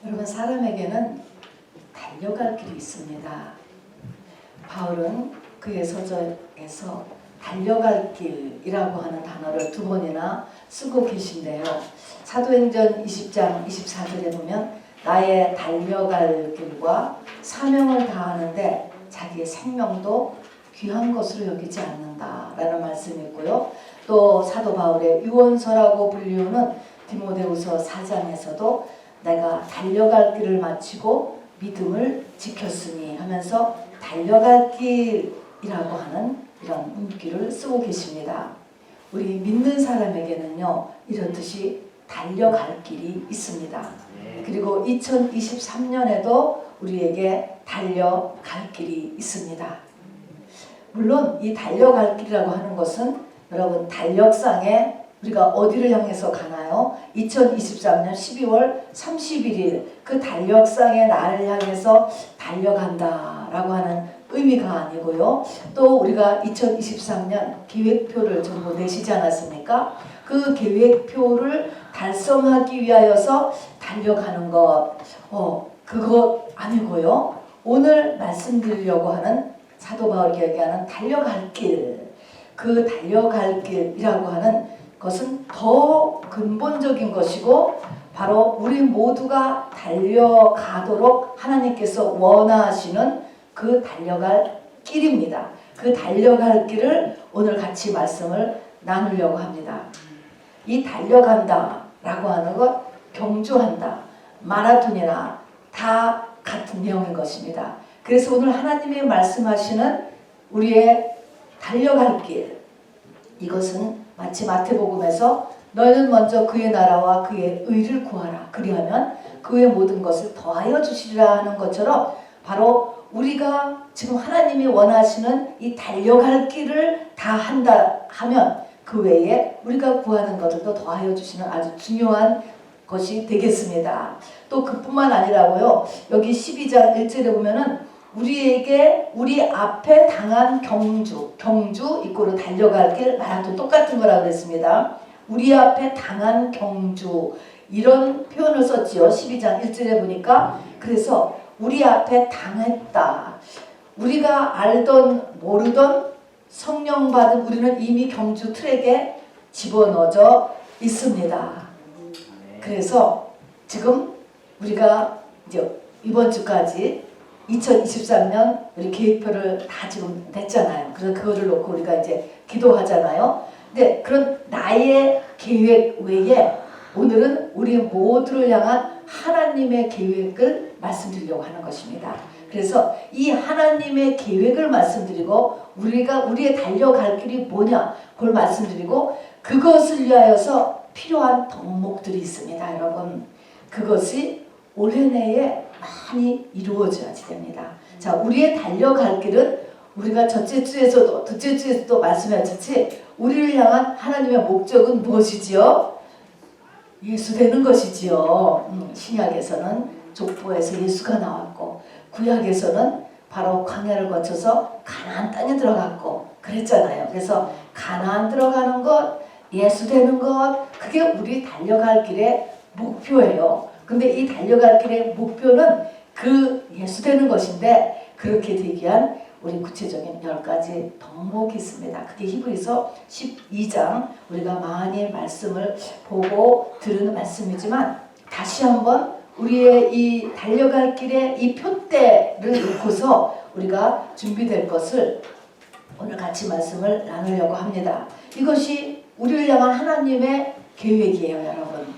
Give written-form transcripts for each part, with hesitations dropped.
여러분, 사람에게는 달려갈 길이 있습니다. 바울은 그의 서적에서 달려갈 길이라고 하는 단어를 2번이나 쓰고 계신데요. 사도행전 20장 24절에 보면 나의 달려갈 길과 사명을 다하는데 자기의 생명도 귀한 것으로 여기지 않는다라는 말씀이 있고요. 또 사도 바울의 유언서라고 불리우는 디모데후서 4장에서도 내가 달려갈 길을 마치고 믿음을 지켰으니 하면서 달려갈 길이라고 하는 이런 문구를 쓰고 계십니다. 우리 믿는 사람에게는요, 이런 뜻이 달려갈 길이 있습니다. 그리고 2023년에도 우리에게 달려갈 길이 있습니다. 물론 이 달려갈 길이라고 하는 것은 여러분, 달력상에 우리가 어디를 향해서 가나요? 2023년 12월 31일 그 달력상의 날을 향해서 달려간다라고 하는 의미가 아니고요. 또 우리가 2023년 계획표를 전부 내시지 않았습니까? 그 계획표를 달성하기 위하여서 달려가는 것, 그것 아니고요. 오늘 말씀드리려고 하는 사도 바울이 얘기하는 달려갈 길, 그 달려갈 길이라고 하는 것은 더 근본적인 것이고 바로 우리 모두가 달려가도록 하나님께서 원하시는 그 달려갈 길입니다. 그 달려갈 길을 오늘 같이 말씀을 나누려고 합니다. 이 달려간다 라고 하는 것, 경주한다, 마라톤이나 다 같은 내용인 것입니다. 그래서 오늘 하나님이 말씀하시는 우리의 달려갈 길, 이것은 마치 마태복음에서 너희는 먼저 그의 나라와 그의 의를 구하라. 그리하면 그의 모든 것을 더하여 주시리라 하는 것처럼 바로 우리가 지금 하나님이 원하시는 이 달려갈 길을 다 한다 하면 그 외에 우리가 구하는 것들도 더하여 주시는 아주 중요한 것이 되겠습니다. 또 그뿐만 아니라고요. 여기 12장 1절에 보면은 우리에게 우리 앞에 당한 경주 이꼬르 달려갈 길 마라톤 똑같은 거라고 그랬습니다. 우리 앞에 당한 경주 이런 표현을 썼지요. 12장 1절에 보니까. 그래서 우리 앞에 당했다. 우리가 알던 모르던 성령 받은 우리는 이미 경주 트랙에 집어넣어져 있습니다. 그래서 지금 우리가 이제 이번 주까지 2023년 우리 계획표를 다 지금 냈잖아요. 그래서 그거를 놓고 우리가 이제 기도하잖아요. 근데 그런 나의 계획 외에 오늘은 우리 모두를 향한 하나님의 계획을 말씀드리려고 하는 것입니다. 그래서 이 하나님의 계획을 말씀드리고 우리의 달려갈 길이 뭐냐 그걸 말씀드리고 그것을 위하여서 필요한 덕목들이 있습니다. 여러분, 그것이 올해 내에 많이 이루어져야지 됩니다. 자, 우리의 달려갈 길은 우리가 첫째 주에서도 둘째 주에서도 말씀하셨지 우리를 향한 하나님의 목적은 무엇이지요? 예수 되는 것이지요. 신약에서는 족보에서 예수가 나왔고 구약에서는 바로 광야를 거쳐서 가나안 땅에 들어갔고 그랬잖아요. 그래서 가나안 들어가는 것, 예수 되는 것, 그게 우리 달려갈 길의 목표예요. 근데 이 달려갈 길의 목표는 그 예수 되는 것인데 그렇게 되기 위한 우리 구체적인 10가지 덕목이 있습니다. 그게 히브리서 12장 우리가 많이 말씀을 보고 들은 말씀이지만 다시 한번 우리의 이 달려갈 길의 이 표대를 놓고서 우리가 준비될 것을 오늘 같이 말씀을 나누려고 합니다. 이것이 우리를 향한 하나님의 계획이에요, 여러분.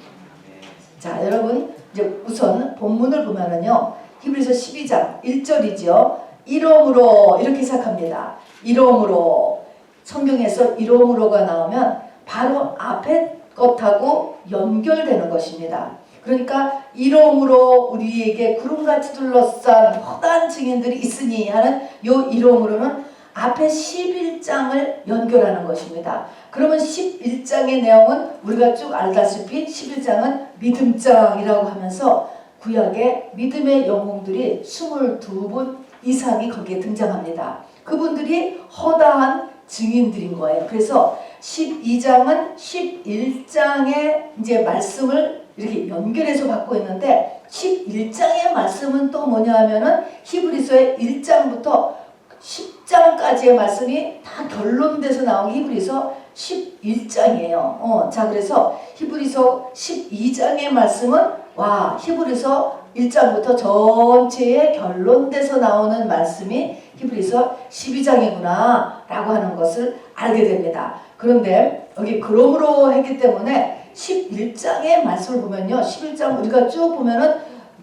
자, 여러분 이제 우선 본문을 보면은요. 히브리서 12장 1절이죠. 이러므로 이렇게 시작합니다. 이러므로 성경에서 이러므로가 나오면 바로 앞에 것하고 연결되는 것입니다. 그러니까 이러므로 우리에게 구름같이 둘러싼 허다한 증인들이 있으니 하는 요 이러므로는 앞에 11장을 연결하는 것입니다. 그러면 11장의 내용은 우리가 쭉 알다시피 11장은 믿음장이라고 하면서 구약의 믿음의 영웅들이 22분 이상이 거기에 등장합니다. 그분들이 허다한 증인들인 거예요. 그래서 12장은 11장의 이제 말씀을 이렇게 연결해서 받고 있는데 11장의 말씀은 또 뭐냐 하면은 히브리서의 1장부터 10장까지의 말씀이 다 결론돼서 나온 게 히브리서 11장이에요. 자, 그래서 히브리서 12장의 말씀은 히브리서 1장부터 전체의 결론돼서 나오는 말씀이 히브리서 12장이구나 라고 하는 것을 알게 됩니다. 그런데 여기 그러므로 했기 때문에 11장의 말씀을 보면요, 11장 우리가 쭉 보면은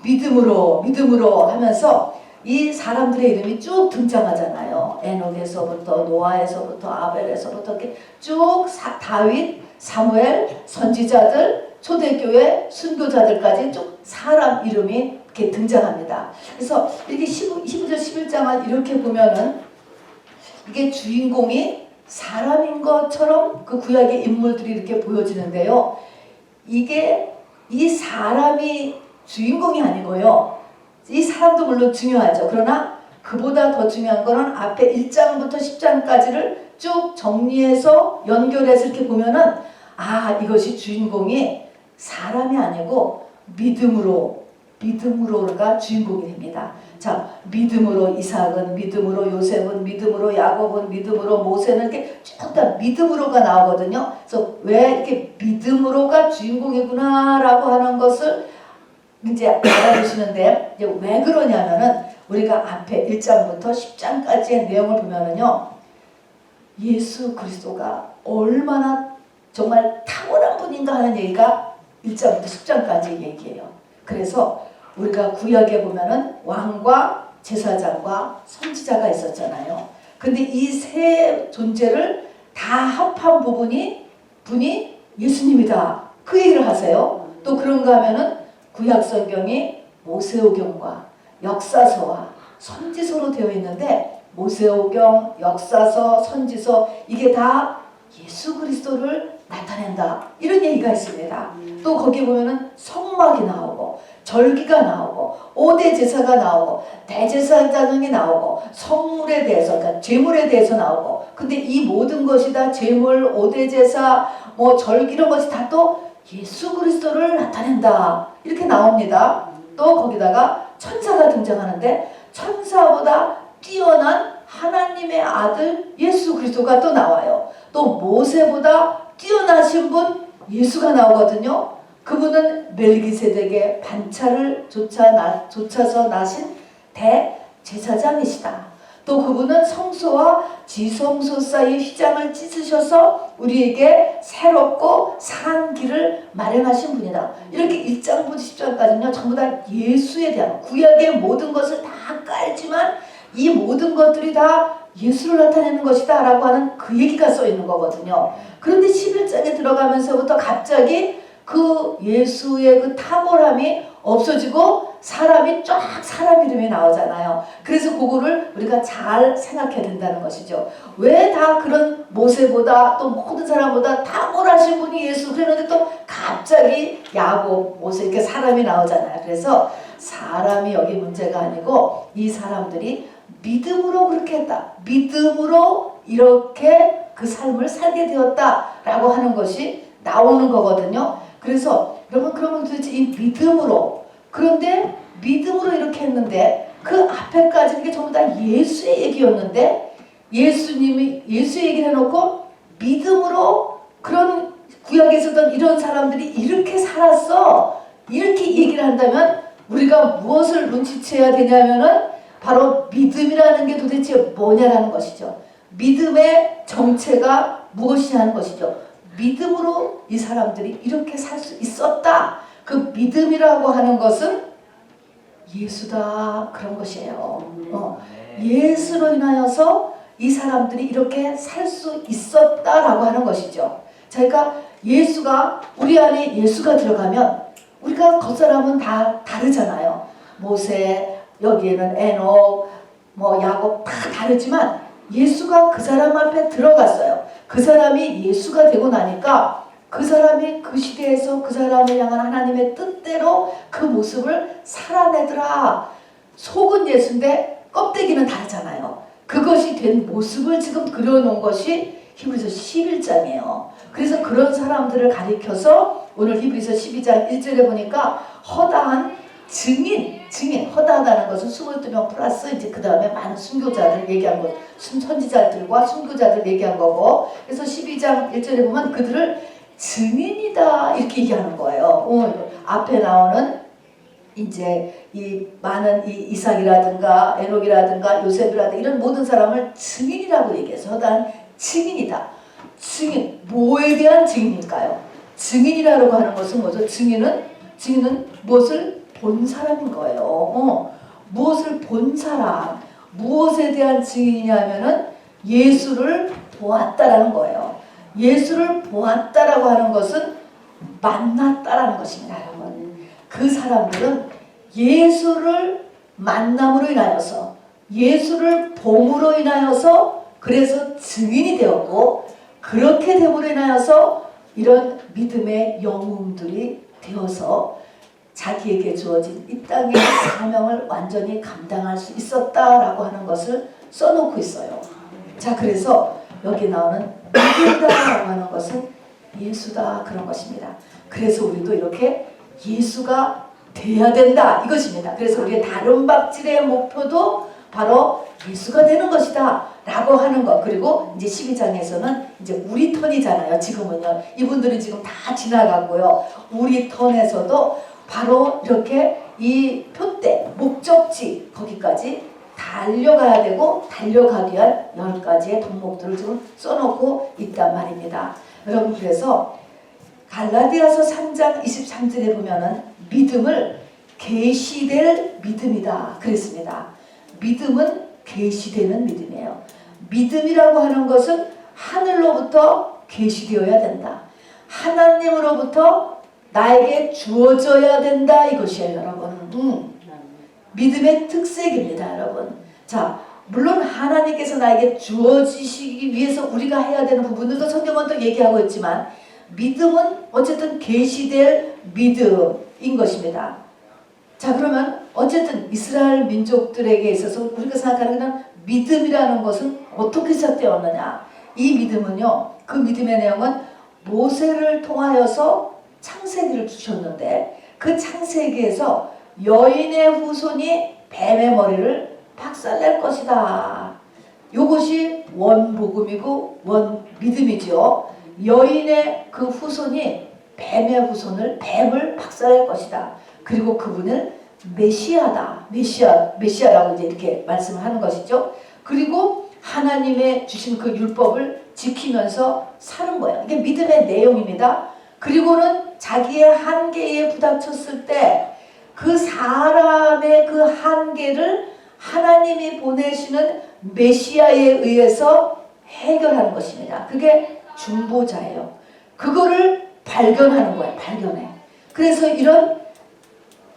믿음으로 하면서 이 사람들의 이름이 쭉 등장하잖아요. 에녹에서부터 노아에서부터 아벨에서부터 이렇게 쭉 다윗, 사무엘, 선지자들, 초대교회 순교자들까지 쭉 사람 이름이 이렇게 등장합니다. 그래서 이렇게 12절 11장을 이렇게 보면은 이게 주인공이 사람인 것처럼 그 구약의 인물들이 이렇게 보여지는데요. 이게 이 사람이 주인공이 아니고요. 이 사람도 물론 중요하죠. 그러나 그보다 더 중요한 거는 앞에 1장부터 10장까지를 쭉 정리해서 연결해서 이렇게 보면은 이것이 주인공이 사람이 아니고 믿음으로가 주인공이 됩니다. 자, 믿음으로 이삭은, 믿음으로 요셉은, 믿음으로 야곱은, 믿음으로 모세는 이렇게 쭉 다 믿음으로가 나오거든요. 그래서 왜 이렇게 믿음으로가 주인공이구나라고 하는 것을 이제 알아주시는데, 이제 왜 그러냐면은 우리가 앞에 1장부터 10장까지의 내용을 보면은요, 예수 그리스도가 얼마나 정말 탁월한 분인가 하는 얘기가 1장부터 10장까지 얘기해요. 그래서 우리가 구약에 보면은 왕과 제사장과 선지자가 있었잖아요. 근데 이 세 존재를 다 합한 분이 예수님이다. 그 얘기를 하세요. 또 그런가 하면은 구약 성경이 모세오경과 역사서와 선지서로 되어 있는데, 모세오경, 역사서, 선지서 이게 다 예수 그리스도를 나타낸다. 이런 얘기가 있습니다. 또 거기 보면은 성막이 나오고 절기가 나오고 5대 제사가 나오고 대제사장이 나오고 성물에 대해서, 그러니까 제물에 대해서 나오고, 근데 이 모든 것이 다 제물, 5대 제사, 절기 이런 것이 다 또 예수 그리스도를 나타낸다. 이렇게 나옵니다. 또 거기다가 천사가 등장하는데 천사보다 뛰어난 하나님의 아들 예수 그리스도가 또 나와요. 또 모세보다 뛰어나신 분 예수가 나오거든요. 그분은 멜기세덱의 반차를 쫓아서 나신 대제사장이시다. 또 그분은 성소와 지성소 사이의 휘장을 찢으셔서 우리에게 새롭고 산 길을 마련하신 분이다. 이렇게 1장부터 10장까지는요 전부 다 예수에 대한, 구약의 모든 것을 다 깔지만 이 모든 것들이 다 예수를 나타내는 것이다 라고 하는 그 얘기가 써 있는 거거든요. 그런데 11장에 들어가면서부터 갑자기 그 예수의 그 탁월함이 없어지고 사람이 쫙 사람 이름이 나오잖아요. 그래서 그거를 우리가 잘 생각해야 된다는 것이죠. 왜 다 그런 모세보다 또 모든 사람보다 탁월하신 분이 예수, 그러는데 또 갑자기 야곱, 모세 이렇게 사람이 나오잖아요. 그래서 사람이 여기 문제가 아니고 이 사람들이 믿음으로 그렇게 했다. 믿음으로 이렇게 그 삶을 살게 되었다라고 하는 것이 나오는 거거든요. 그래서 여러분, 그러면 도대체 이 믿음으로, 그런데 믿음으로 이렇게 했는데 그 앞에까지는 게 전부 다 예수의 얘기였는데, 예수님이 예수의 얘기를 해놓고 믿음으로 그런 구약에 있었던 이런 사람들이 이렇게 살았어, 이렇게 얘기를 한다면 우리가 무엇을 눈치채야 되냐면은 바로 믿음이라는 게 도대체 뭐냐라는 것이죠. 믿음의 정체가 무엇이냐는 것이죠. 믿음으로 이 사람들이 이렇게 살 수 있었다. 그 믿음이라고 하는 것은 예수다, 그런 것이에요. 예수로 인하여서 이 사람들이 이렇게 살 수 있었다라고 하는 것이죠. 그러니까 예수가, 우리 안에 예수가 들어가면 우리가 겉사람은 다 다르잖아요. 모세, 여기에는 에녹, 야곱 다 다르지만 예수가 그 사람 앞에 들어갔어요. 그 사람이 예수가 되고 나니까 그 사람이 그 시대에서 그 사람을 향한 하나님의 뜻대로 그 모습을 살아내더라. 속은 예수인데 껍데기는 다르잖아요. 그것이 된 모습을 지금 그려놓은 것이 히브리서 11장이에요. 그래서 그런 사람들을 가리켜서 오늘 히브리서 12장 1절에 보니까 허다한 증인, 허다하다는 것은 22명 플러스 이제 그 다음에 많은 순교자들 얘기한 것, 선지자들과 순교자들 얘기한 거고, 그래서 12장 1절에 보면 그들을 증인이다 이렇게 얘기하는 거예요. 앞에 나오는 이제 이 많은 이 이삭이라든가 에녹이라든가 요셉이라든가 이런 모든 사람을 증인이라고 얘기해서 허다한 증인이다. 증인, 뭐에 대한 증인일까요? 증인이라고 하는 것은 뭐죠? 증인은 무엇을 본 사람인 거예요. 무엇을 본 사람, 무엇에 대한 증인이냐면은 예수를 보았다라는 거예요. 예수를 보았다라고 하는 것은 만났다라는 것입니다, 여러분. 그 사람들은 예수를 만남으로 인하여서, 예수를 봄으로 인하여서 그래서 증인이 되었고, 그렇게 됨으로 인하여서 이런 믿음의 영웅들이 되어서 자기에게 주어진 이 땅의 사명을 완전히 감당할 수 있었다라고 하는 것을 써놓고 있어요. 자, 그래서 여기 나오는 믿음이다라고 하는 것은 예수다 그런 것입니다. 그래서 우리도 이렇게 예수가 돼야 된다 이것입니다. 그래서 우리의 다른 박질의 목표도 바로 예수가 되는 것이다 라고 하는 것. 그리고 이제 12장에서는 이제 우리 턴이잖아요. 지금은요. 이분들이 지금 다 지나가고요. 우리 턴에서도 바로 이렇게 이 표대, 목적지 거기까지 달려가야 되고 달려가기 위한 10가지의 덕목들을 지금 써놓고 있단 말입니다. 여러분, 그래서 갈라디아서 3장 23절에 보면은 믿음을 계시될 믿음이다 그랬습니다. 믿음은 계시되는 믿음이에요. 믿음이라고 하는 것은 하늘로부터 계시되어야 된다. 하나님으로부터 나에게 주어져야 된다 이것이에요, 여러분. 믿음의 특색입니다, 여러분. 자, 물론 하나님께서 나에게 주어지시기 위해서 우리가 해야 되는 부분들도 성경은 또 얘기하고 있지만 믿음은 어쨌든 계시될 믿음인 것입니다. 자, 그러면 어쨌든 이스라엘 민족들에게 있어서 우리가 생각하는 그냥 믿음이라는 것은 어떻게 시작되었느냐. 이 믿음은요, 그 믿음의 내용은 모세를 통하여서 창세기를 주셨는데 그 창세기에서 여인의 후손이 뱀의 머리를 박살낼 것이다. 이것이 원복음이고 원믿음이죠. 여인의 그 후손이 뱀의 후손을, 뱀을 박살낼 것이다. 그리고 그분은 메시아다. 메시아라고 이제 이렇게 말씀을 하는 것이죠. 그리고 하나님의 주신 그 율법을 지키면서 사는 거예요. 이게 믿음의 내용입니다. 그리고는 자기의 한계에 부닥쳤을 때 그 사람의 그 한계를 하나님이 보내시는 메시아에 의해서 해결하는 것입니다. 그게 중보자예요. 그거를 발견하는 거예요. 발견해. 그래서 이런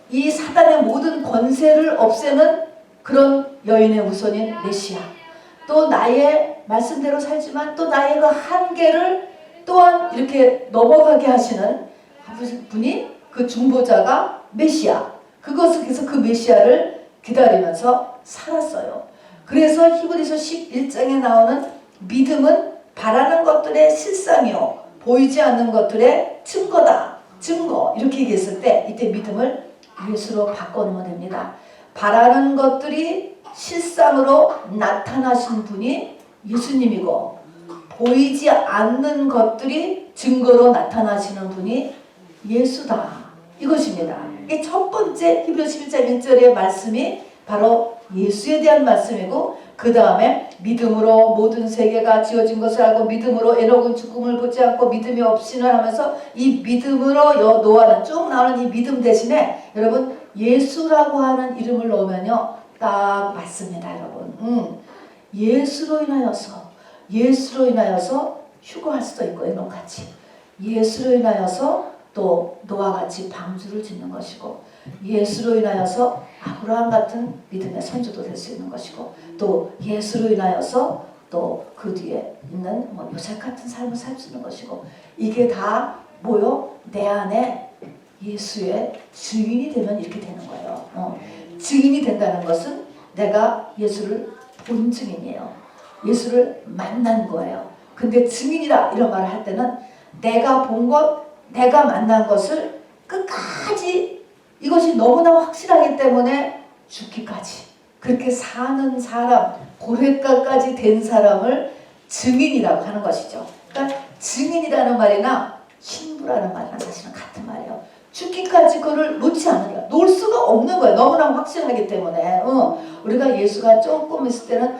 이 사단의 모든 권세를 없애는 그런 여인의 후손인 메시아. 또 나의 말씀대로 살지만 또 나의 그 한계를 또한 이렇게 넘어가게 하시는 분이 그 중보자가 메시아. 그래서 그 메시아를 기다리면서 살았어요. 그래서 히브리서 11장에 나오는 믿음은 바라는 것들의 실상이요 보이지 않는 것들의 증거다. 증거 이렇게 얘기했을 때 이때 믿음을 예수로 바꿔놓으면 됩니다. 바라는 것들이 실상으로 나타나신 분이 예수님이고 보이지 않는 것들이 증거로 나타나시는 분이 예수다. 이것입니다. 이 첫 번째 히브리서 11장 1절의 말씀이 바로 예수에 대한 말씀이고 그 다음에 믿음으로 모든 세계가 지어진 것을 알고 믿음으로 에녹은 죽음을 보지 않고 믿음이 없이는 하면서 이 믿음으로 노아는 쭉 나오는 이 믿음 대신에 여러분 예수라고 하는 이름을 넣으면요 딱 맞습니다. 여러분 예수로 인하여서 휴거할 수도 있고 에녹같이 예수로 인하여서 또 노아같이 방주를 짓는 것이고 예수로 인하여서 아브라함 같은 믿음의 선조도 될 수 있는 것이고 또 예수로 인하여서 또 그 뒤에 있는 요셉 같은 삶을 살 수 있는 것이고 이게 다 뭐요? 내 안에 예수의 증인이 되면 이렇게 되는 거예요. 증인이 된다는 것은 내가 예수를 본 증인이에요. 예수를 만난 거예요. 근데 증인이라 이런 말을 할 때는 내가 본 것, 내가 만난 것을 끝까지 이것이 너무나 확실하기 때문에 죽기까지 그렇게 사는 사람, 고렙까지 된 사람을 증인이라고 하는 것이죠. 그러니까 증인이라는 말이나 신부라는 말이랑 사실은 같은 말이에요. 죽기까지 그걸 놓지 않는 거야. 놓을 수가 없는 거야. 너무나 확실하기 때문에. 우리가 예수가 조금 있을 때는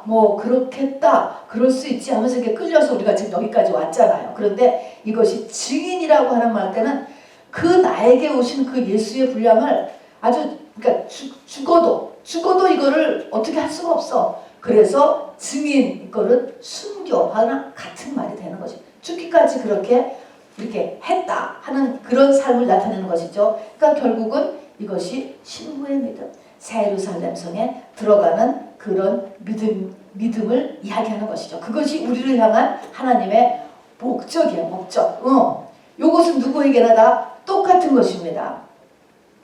뭐 그렇겠다, 그럴 수 있지 하면서 이렇게 끌려서 우리가 지금 여기까지 왔잖아요. 그런데 이것이 증인이라고 하는 말 때는 그 나에게 오신 그 예수의 분량을 아주 그러니까 죽어도 이거를 어떻게 할 수가 없어. 그래서 증인 이거는 순교하나 같은 말이 되는 거지. 죽기까지 그렇게 이렇게 했다 하는 그런 삶을 나타내는 것이죠. 그러니까 결국은 이것이 신부의 믿음, 새 예루살렘 성에 들어가는 그런 믿음을 이야기하는 것이죠. 그것이 우리를 향한 하나님의 목적이에요. 목적. 요것은 누구에게나 다 똑같은 것입니다.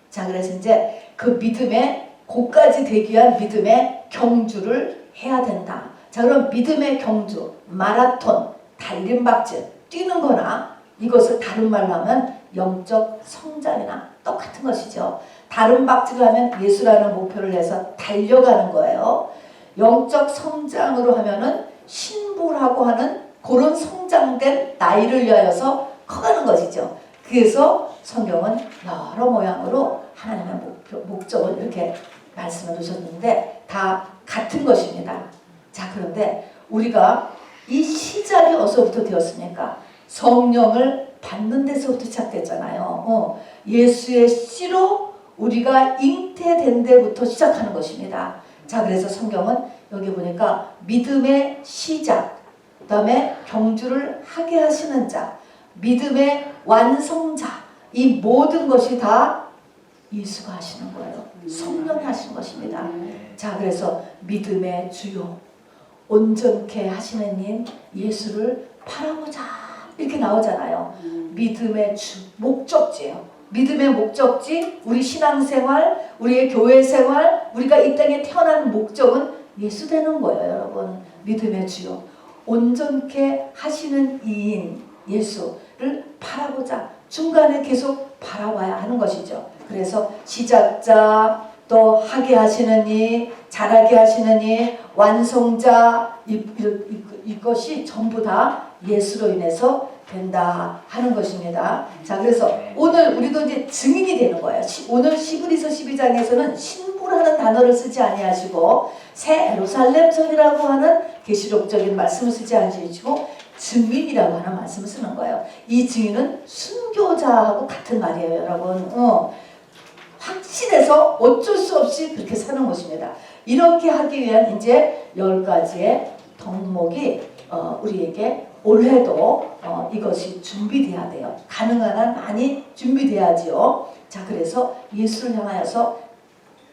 자, 그래서 이제 그 믿음의 고까지 되기 위한 믿음의 경주를 해야 된다. 자, 그럼 믿음의 경주, 마라톤, 달림박질, 뛰는 거나 이것을 다른 말로 하면 영적 성장이나 똑같은 것이죠. 다른 박질을 하면 예수라는 목표를 내서 달려가는 거예요. 영적 성장으로 하면은 신부라고 하는 그런 성장된 나이를 위하여서 커가는 것이죠. 그래서 성경은 여러 모양으로 하나님의 목적을 이렇게 말씀해 주셨는데 다 같은 것입니다. 자, 그런데 우리가 이 시작이 어디서부터 되었습니까? 성령을 받는 데서부터 시작됐잖아요. 예수의 씨로 우리가 잉태된 데부터 시작하는 것입니다. 자, 그래서 성경은 여기 보니까 믿음의 시작, 그 다음에 경주를 하게 하시는 자, 믿음의 완성자, 이 모든 것이 다 예수가 하시는 거예요. 성령이 하시는 것입니다. 자, 그래서 믿음의 주요, 온전케 하시는 님 예수를 바라보자 이렇게 나오잖아요. 믿음의 주, 목적지예요. 믿음의 목적지, 우리 신앙생활, 우리의 교회생활, 우리가 이 땅에 태어난 목적은 예수 되는 거예요. 여러분, 믿음의 주요, 온전케 하시는 이인 예수를 바라보자. 중간에 계속 바라봐야 하는 것이죠. 그래서 시작자, 또 하게 하시는 이, 잘하게 하시는 이, 완성자, 이것이 전부 다 예수로 인해서 된다 하는 것입니다. 자, 그래서 오늘 우리도 이제 증인이 되는 거예요. 오늘 시브리서 12장에서는 신부라는 단어를 쓰지 아니하시고 새 예루살렘 성이라고 하는 계시록적인 말씀을 쓰지 않으시고 증인이라고 하는 말씀을 쓰는 거예요. 이 증인은 순교자하고 같은 말이에요, 여러분. 확신해서 어쩔 수 없이 그렇게 사는 것입니다. 이렇게 하기 위한 이제 10가지의 덕목이 우리에게 올해도 이것이 준비돼야 돼요. 가능한 한 많이 준비돼야지요. 자, 그래서 예수를 향하여서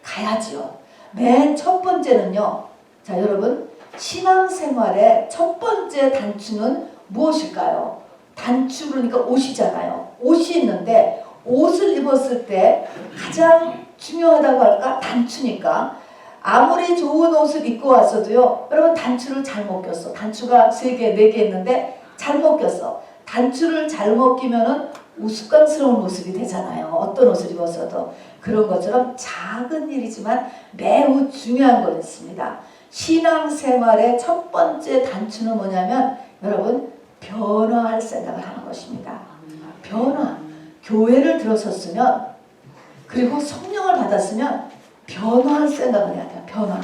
가야지요. 맨 첫 번째는요. 자, 여러분, 신앙생활의 첫 번째 단추는 무엇일까요? 단추, 그러니까 옷이잖아요. 옷이 있는데 옷을 입었을 때 가장 중요하다고 할까? 단추니까. 아무리 좋은 옷을 입고 왔어도요, 여러분 단추를 잘못 꼈어. 단추가 3개, 4개 있는데 잘못 꼈어. 단추를 잘못 끼면은 우스꽝스러운 모습이 되잖아요. 어떤 옷을 입었어도. 그런 것처럼 작은 일이지만 매우 중요한 거 있습니다. 신앙생활의 첫 번째 단추는 뭐냐면 여러분, 변화할 생각을 하는 것입니다. 변화. 교회를 들어섰으면, 그리고 성령을 받았으면 변화할 생각을 해야 돼요. 변화.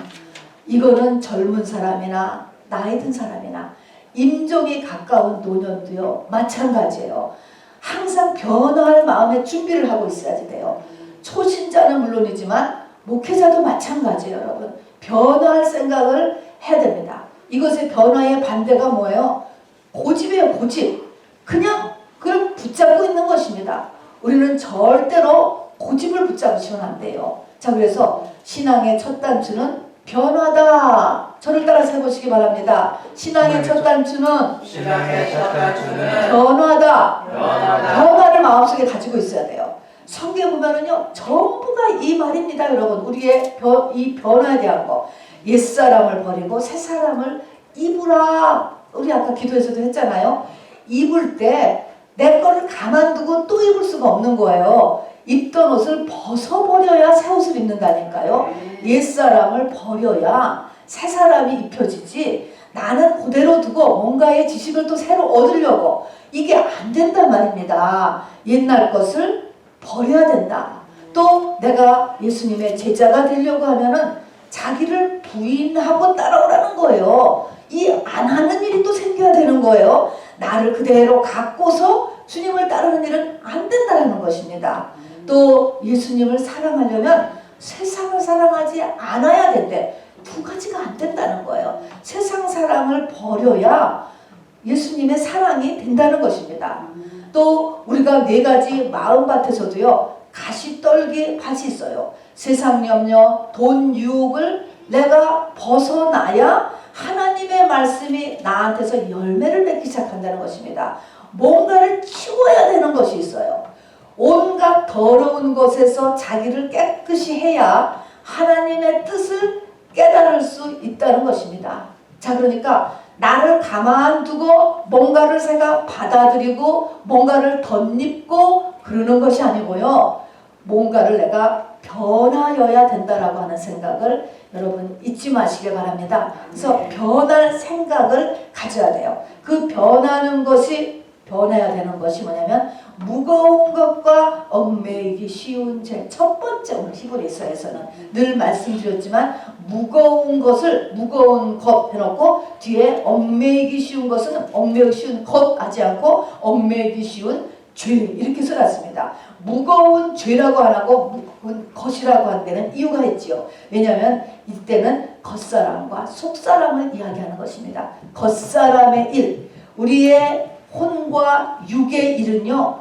이거는 젊은 사람이나 나이 든 사람이나 임종이 가까운 노년도요 마찬가지예요. 항상 변화할 마음의 준비를 하고 있어야지 돼요. 초신자는 물론이지만 목회자도 마찬가지예요. 여러분, 변화할 생각을 해야 됩니다. 이것의 변화의 반대가 뭐예요? 고집이에요. 고집. 그냥 그걸 붙잡고 있는 것입니다. 우리는 절대로 고집을 붙잡으시면 안 돼요. 자, 그래서 신앙의 첫 단추는 변화다. 저를 따라서 해보시기 바랍니다. 신앙의 첫 단추는 변화다. 변화를 마음속에 가지고 있어야 돼요. 성경 보면은요, 전부가 이 말입니다, 여러분. 우리의 이 변화에 대한 거. 옛사람을 버리고 새사람을 입으라. 우리 아까 기도에서도 했잖아요. 입을 때 내 거를 가만두고 또 입을 수가 없는 거예요. 입던 옷을 벗어버려야 새 옷을 입는다니까요. 옛사람을 버려야 새 사람이 입혀지지, 나는 그대로 두고 뭔가의 지식을 또 새로 얻으려고, 이게 안 된단 말입니다. 옛날 것을 버려야 된다. 또 내가 예수님의 제자가 되려고 하면은 자기를 부인하고 따라오라는 거예요. 이 안 하는 일이 또 생겨야 되는 거예요. 나를 그대로 갖고서 주님을 따르는 일은 안 된다는 것입니다. 또 예수님을 사랑하려면 세상을 사랑하지 않아야 된대. 두 가지가 안 된다는 거예요. 세상 사랑을 버려야 예수님의 사랑이 된다는 것입니다. 또 우리가 네 가지 마음밭에서도요, 가시떨기 밭이 있어요. 세상 염려, 돈 유혹을 내가 벗어나야 하나님의 말씀이 나한테서 열매를 맺기 시작한다는 것입니다. 뭔가를 치워야 되는 것이 있어요. 온갖 더러운 것에서 자기를 깨끗이 해야 하나님의 뜻을 깨달을 수 있다는 것입니다. 자, 그러니까 나를 가만두고 뭔가를 제가 받아들이고 뭔가를 덧입고 그러는 것이 아니고요, 뭔가를 내가 변하여야 된다라고 하는 생각을 여러분 잊지 마시길 바랍니다. 그래서 변할 생각을 가져야 돼요. 그 변해야 되는 것이 뭐냐면 무거운 것과 얽매이기 쉬운 죄. 첫 번째, 오늘 히브리서에서는 늘 말씀드렸지만 무거운 것을 무거운 것 해놓고 뒤에 얽매이기 쉬운 것은 얽매이기 쉬운 것 하지 않고 얽매이기 쉬운 죄 이렇게 써놨습니다. 무거운 죄라고 안 하고 무거운 것이라고 한 데는 이유가 있지요. 왜냐하면 이때는 겉사람과 속사람을 이야기하는 것입니다. 겉사람의 일, 우리의 혼과 육의 일은요,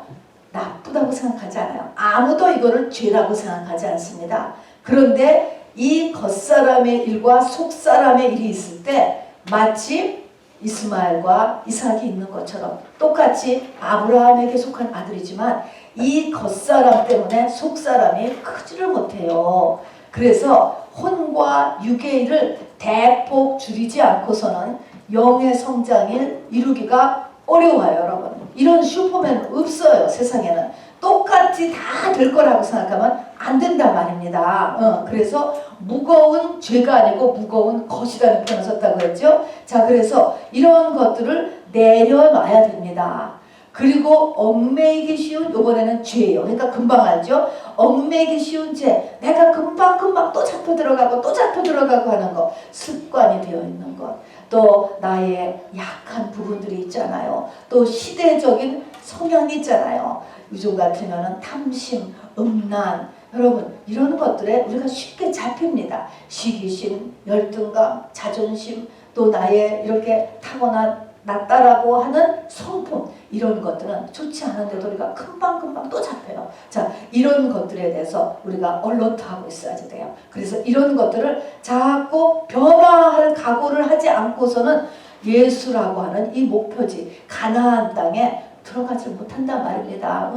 나쁘다고 생각하지 않아요. 아무도 이거를 죄라고 생각하지 않습니다. 그런데 이 겉사람의 일과 속사람의 일이 있을 때 마치 이스마엘과 이삭이 있는 것처럼 똑같이 아브라함에게 속한 아들이지만 이 겉사람 때문에 속사람이 크지를 못해요. 그래서 혼과 육의 일을 대폭 줄이지 않고서는 영의 성장을 이루기가 어려워요, 여러분. 이런 슈퍼맨 없어요, 세상에는. 똑같이 다 될 거라고 생각하면 안 된단 말입니다. 그래서 무거운 죄가 아니고 무거운 것이라는 표현을 썼다고 했죠. 자, 그래서 이런 것들을 내려놔야 됩니다. 그리고 얽매이기 쉬운, 요번에는 죄예요. 그러니까 금방 알죠? 얽매이기 쉬운 죄, 내가 금방 또 잡혀 들어가고 하는 거, 습관이 되어 있는 것, 또 나의 약한 부분들이 있잖아요. 또 시대적인 성향이 있잖아요. 요즘 같으면 탐심, 음란, 여러분 이런 것들에 우리가 쉽게 잡힙니다. 시기심, 열등감, 자존심, 또 나의 이렇게 타고난 낫다라고 하는 성품, 이런 것들은 좋지 않은데도 우리가 금방 또 잡혀요. 자, 이런 것들에 대해서 우리가 얼러트하고 있어야지 돼요. 그래서 이런 것들을 자꾸 변화할 각오를 하지 않고서는 예수라고 하는 이 목표지 가나안 땅에 들어가지 못한단 말입니다.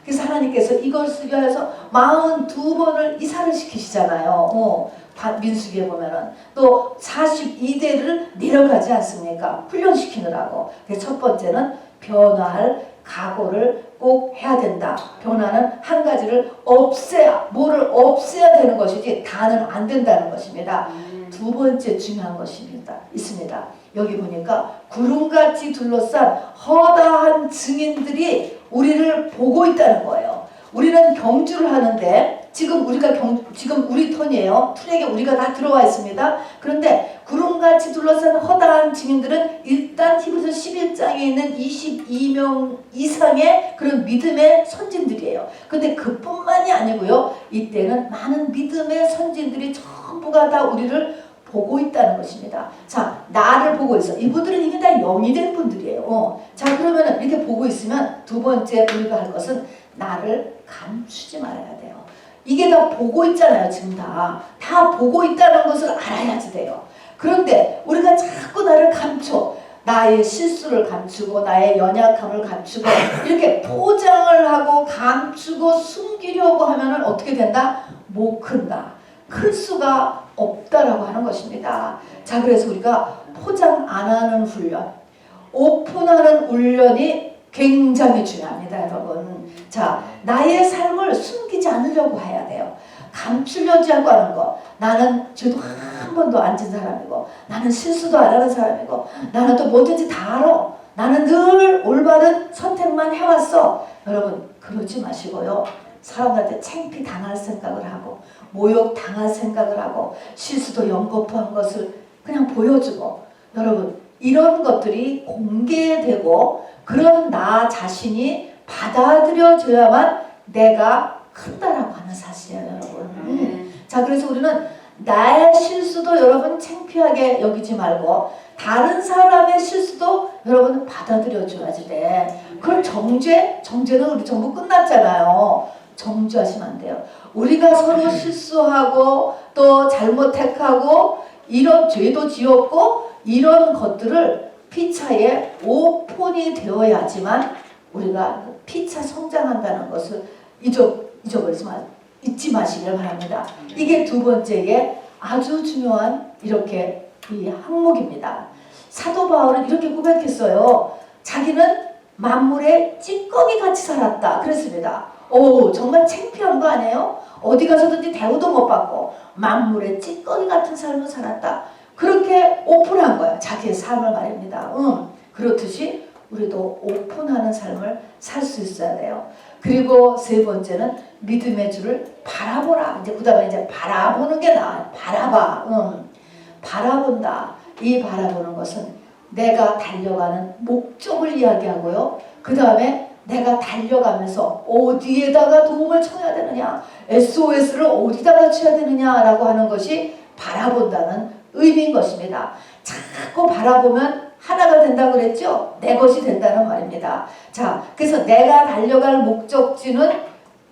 그래서 하나님께서 이것을 위하여서 42번을 이사를 시키시잖아요. 민수기에 보면은 또 42대를 내려가지 않습니까? 훈련시키느라고. 그래서 첫 번째는 변화할 각오를 꼭 해야 된다. 변화는 한 가지를 뭐를 없애야 되는 것이지 다는 안 된다는 것입니다. 두 번째 중요한 있습니다. 여기 보니까 구름같이 둘러싼 허다한 증인들이 우리를 보고 있다는 거예요. 우리는 경주를 하는데 지금 우리 턴이에요. 툴에게 우리가 다 들어와 있습니다. 그런데 구름같이 둘러싼 허다한 증인들은 일단 히브리서 11장에 있는 22명 이상의 그런 믿음의 선진들이에요. 근데 그뿐만이 아니고요. 이때는 많은 믿음의 선진들이 전부가 다 우리를 보고 있다는 것입니다. 자, 나를 보고 있어. 이분들은 이미 다 영이 된 분들이에요. 자, 그러면 이렇게 보고 있으면 두 번째 우리가 할 것은 나를 감추지 말아야 돼요. 이게 다 보고 있잖아요. 지금 다 보고 있다는 것을 알아야지 돼요. 그런데 우리가 자꾸 나를 감춰, 나의 실수를 감추고 나의 연약함을 감추고 이렇게 포장을 하고 감추고 숨기려고 하면은 어떻게 된다? 못 큰다. 클 수가 없다라고 하는 것입니다. 자, 그래서 우리가 포장 안 하는 훈련, 오픈하는 훈련이 굉장히 중요합니다, 여러분. 자, 나의 삶을 숨기지 않으려고 해야 돼요. 감추려고 하는 거. 나는 죄도 한 번도 안 진 사람이고, 나는 실수도 안 하는 사람이고, 나는 또 뭐든지 다 알아. 나는 늘 올바른 선택만 해왔어. 여러분, 그러지 마시고요. 사람들한테 창피 당할 생각을 하고, 모욕 당할 생각을 하고, 실수도 연거푸한 것을 그냥 보여주고, 여러분, 이런 것들이 공개되고, 그런 나 자신이 받아들여져야만 내가 큰다라고 하는 사실이에요, 여러분. 자, 그래서 우리는 나의 실수도 여러분 창피하게 여기지 말고 다른 사람의 실수도 여러분 받아들여줘야지 돼. 그걸 정죄는 우리 전부 끝났잖아요. 정죄하시면 안 돼요. 우리가 서로 실수하고 또 잘못 택하고 이런 죄도 지었고 이런 것들을 피차에 오픈이 되어야지만 우리가 피차 성장한다는 것을 잊지 마시길 바랍니다. 이게 두 번째의 아주 중요한 이렇게 이 항목입니다. 사도 바울은 이렇게 고백했어요. 자기는 만물의 찌꺼기 같이 살았다 그랬습니다. 오, 정말 창피한 거 아니에요? 어디 가서든지 대우도 못 받고 만물의 찌꺼기 같은 삶을 살았다. 그렇게 오픈한 거야. 자기의 삶을 말입니다. 그렇듯이 우리도 오픈하는 삶을 살 수 있어야 돼요. 그리고 세 번째는 믿음의 주를 바라보라. 이제 그 다음에 이제 바라보는 게 나아요. 바라본다. 이 바라보는 것은 내가 달려가는 목적을 이야기하고요. 그 다음에 내가 달려가면서 어디에다가 도움을 청해야 되느냐, SOS를 어디다가 쳐야 되느냐라고 하는 것이 바라본다는 의미인 것입니다. 자꾸 바라보면 하나가 된다고 그랬죠? 내 것이 된다는 말입니다. 자, 그래서 내가 달려갈 목적지는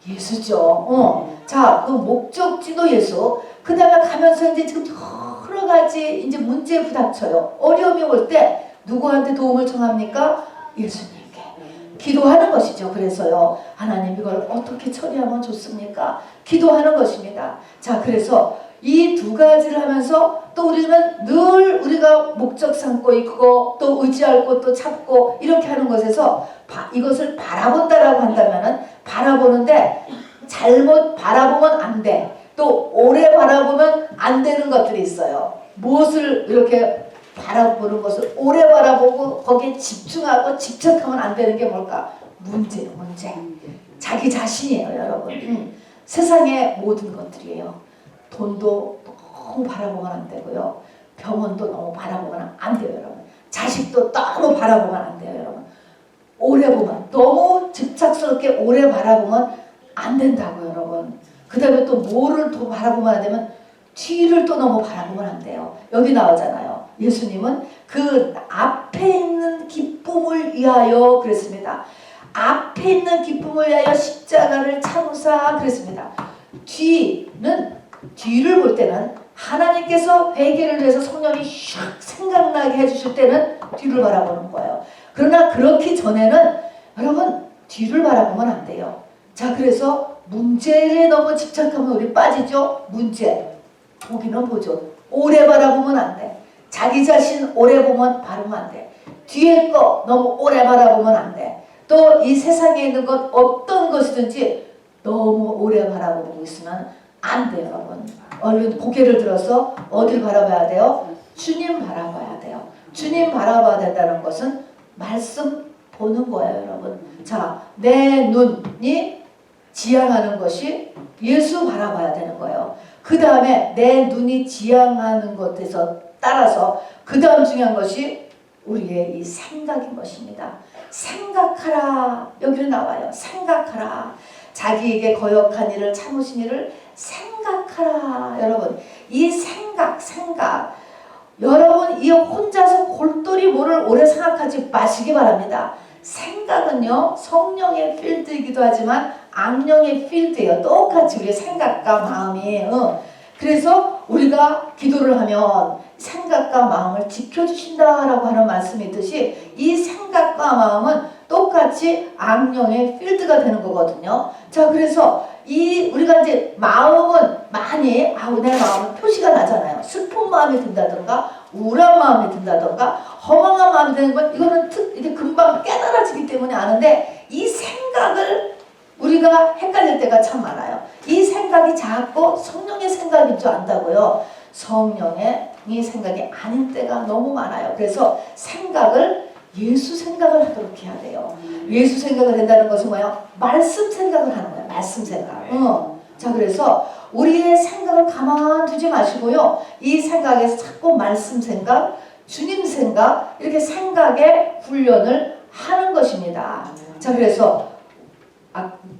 예수죠. 자, 그 목적지도 예수. 그 다음에 가면서 이제 지금 여러 가지 이제 문제에 부닥쳐요. 어려움이 올 때 누구한테 도움을 청합니까? 예수님께. 기도하는 것이죠. 그래서요. 하나님 이걸 어떻게 처리하면 좋습니까? 기도하는 것입니다. 자, 그래서 이 두 가지를 하면서 또 우리는 늘 우리가 목적 삼고 있고 또 의지할 곳도 찾고 이렇게 하는 것에서 이것을 바라본다라고 한다면은 바라보는데 잘못 바라보면 안 돼. 또 오래 바라보면 안 되는 것들이 있어요. 무엇을 이렇게 바라보는 것을 오래 바라보고 거기에 집중하고 집착하면 안 되는 게 뭘까? 문제. 자기 자신이에요, 여러분. 세상의 모든 것들이에요. 돈도 너무 바라보면 안 되고요. 병원도 너무 바라보면 안 돼요, 여러분. 자식도 너무 바라보면 안 돼요, 여러분. 오래 보면, 너무 집착스럽게 오래 바라보면 안 된다고요, 여러분. 그 다음에 또 뭐를 더 바라보면 안 되면 뒤를 또 너무 바라보면 안 돼요. 여기 나오잖아요. 예수님은 그 앞에 있는 기쁨을 위하여 그랬습니다. 앞에 있는 기쁨을 위하여 십자가를 참으사 그랬습니다. 뒤를 볼 때는 하나님께서 회개를 위해서 성령이 샥 생각나게 해주실 때는 뒤를 바라보는 거예요. 그러나 그렇기 전에는 여러분 뒤를 바라보면 안 돼요. 자, 그래서 문제에 너무 집착하면 우리 빠지죠. 문제. 보기는 보죠. 오래 바라보면 안 돼. 자기 자신 오래 바라보면 안 돼. 뒤에 거 너무 오래 바라보면 안 돼. 또 이 세상에 있는 것 어떤 것이든지 너무 오래 바라보고 있으면 안 돼요, 여러분. 얼른 고개를 들어서 어딜 바라봐야 돼요? 주님 바라봐야 돼요. 주님 바라봐야 된다는 것은 말씀 보는 거예요, 여러분. 자, 내 눈이 지향하는 것이 예수 바라봐야 되는 거예요. 그 다음에 내 눈이 지향하는 것에서 따라서 그 다음 중요한 것이 우리의 이 생각인 것입니다. 생각하라. 여기로 나와요. 생각하라. 자기에게 거역한 일을 참으신 일을 생각하라. 여러분, 이 생각 여러분 이 혼자서 골똘히 뭐를 오래 생각하지 마시기 바랍니다. 생각은요 성령의 필드이기도 하지만 악령의 필드예요. 똑같이 우리의 생각과 마음이. 그래서 우리가 기도를 하면 생각과 마음을 지켜주신다라고 하는 말씀이 있듯이 이 생각과 마음은 똑같이 악령의 필드가 되는 거거든요. 자, 그래서 우리가 이제 마음은 많이 내 마음은 표시가 나잖아요. 슬픈 마음이 든다든가 우울한 마음이 든다던가 허망한 마음이 드는 건 이거는 이게 금방 깨달아지기 때문에 아는데 이 생각을 우리가 헷갈릴 때가 참 많아요. 이 생각이 자꾸 성령의 생각인 줄 안다고요. 성령의 이 생각이 아닌 때가 너무 많아요. 그래서 생각을 예수 생각을 하도록 해야 돼요. 예수 생각을 한다는 것은 뭐예요? 말씀 생각을 하는 거예요. 말씀 생각. 자, 그래서 우리의 생각을 가만두지 마시고요. 이 생각에서 자꾸 말씀 생각, 주님 생각, 이렇게 생각의 훈련을 하는 것입니다. 자, 그래서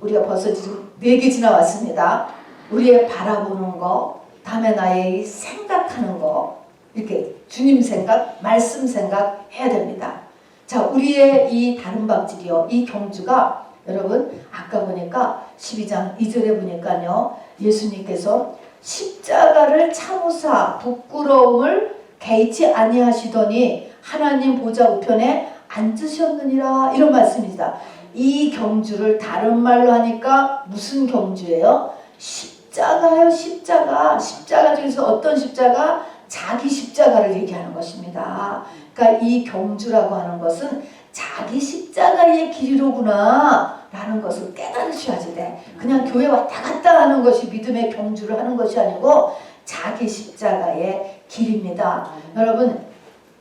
우리가 벌써 지금 4개 지나왔습니다. 우리의 바라보는 거, 다음에 나의 생각하는 거, 이렇게 주님 생각, 말씀 생각 해야 됩니다. 자, 우리의 이 다른박질이요, 이 경주가 여러분 아까 보니까 12장 2절에 보니까요, 예수님께서 십자가를 참으사 부끄러움을 개의치 아니하시더니 하나님 보좌 우편에 앉으셨느니라, 이런 말씀입니다. 이 경주를 다른 말로 하니까 무슨 경주예요? 십자가요. 십자가. 십자가 중에서 어떤 십자가? 자기 십자가를 얘기하는 것입니다. 그러니까 이 경주라고 하는 것은 자기 십자가의 길이로구나 라는 것을 깨달으셔야지 돼. 그냥 교회 왔다 갔다 하는 것이 믿음의 경주를 하는 것이 아니고 자기 십자가의 길입니다. 여러분,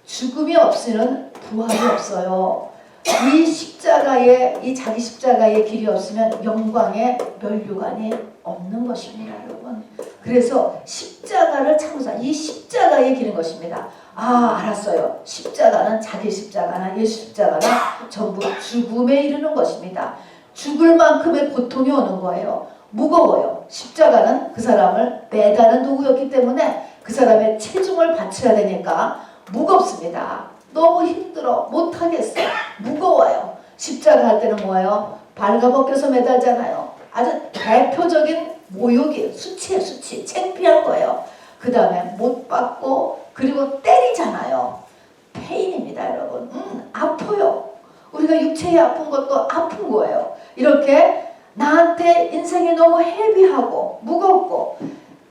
죽음이 없이는 부활이 없어요. 이 십자가의, 이 자기 십자가의 길이 없으면 영광의 면류관이 없는 것입니다, 여러분. 그래서 십자가를 참으사, 이 십자가의 길인 것입니다. 아, 알았어요. 십자가는 자기 십자가나 예수 십자가나 전부 죽음에 이르는 것입니다. 죽을 만큼의 고통이 오는 거예요. 무거워요. 십자가는 그 사람을 매다는 도구였기 때문에 그 사람의 체중을 받쳐야 되니까 무겁습니다. 너무 힘들어. 못하겠어. 무거워요. 십자가 할 때는 뭐예요? 발가벗겨서 매달잖아요. 아주 대표적인 모욕이에요. 수치예요. 수치. 창피한 거예요. 그 다음에 못 받고 그리고 때리잖아요. 페인입니다, 여러분. 아파요. 우리가 육체에 아픈 것도 아픈 거예요. 이렇게 나한테 인생이 너무 헤비하고 무겁고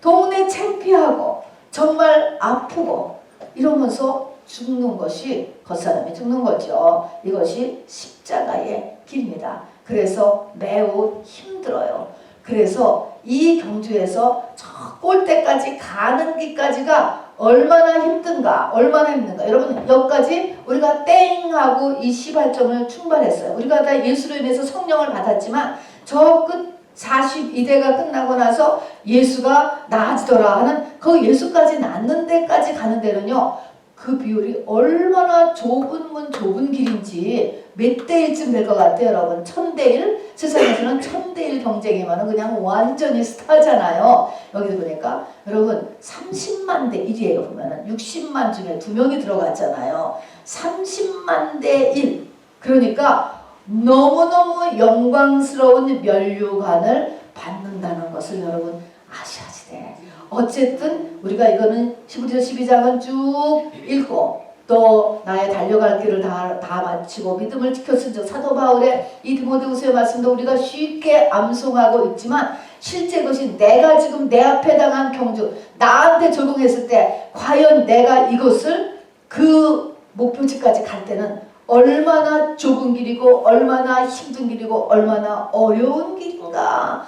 동네 창피하고 정말 아프고 이러면서 죽는 것이 겉사람이 죽는 거죠. 이것이 십자가의 길입니다. 그래서 매우 힘들어요. 그래서 이 경주에서 저 꼴대까지 가는 길까지가 얼마나 힘든가, 얼마나 힘든가. 여러분, 여기까지 우리가 땡 하고 이 시발점을 충분했어요. 우리가 다 예수로 인해서 성령을 받았지만 저 끝 42대가 끝나고 나서 예수가 나아지더라 하는 그 예수까지 낳는 데까지 가는 데는요, 그 비율이 얼마나 좁은 문 좁은 길인지 몇 대 1쯤 될 것 같아요, 여러분. 1000대 1? 세상에서는 1000대 1 경쟁이면 그냥 완전히 스타잖아요. 여기서 보니까 여러분 30만 대 1이에요. 보면은 60만 중에 2명이 들어갔잖아요. 30만 대 1. 그러니까 너무너무 영광스러운 면류관을 받는다는 것을 여러분 아셔야지 돼. 어쨌든 우리가 이거는 히브리서 12장은 쭉 읽고 또 나의 달려갈 길을 다 마치고 믿음을 지켰은즉 사도 바울의 이 디모데후서의 말씀도 우리가 쉽게 암송하고 있지만 실제 그것이 내가 지금 내 앞에 당한 경주 나한테 적용했을 때 과연 내가 이것을 그 목표지까지 갈 때는 얼마나 좁은 길이고 얼마나 힘든 길이고 얼마나 어려운 길인가.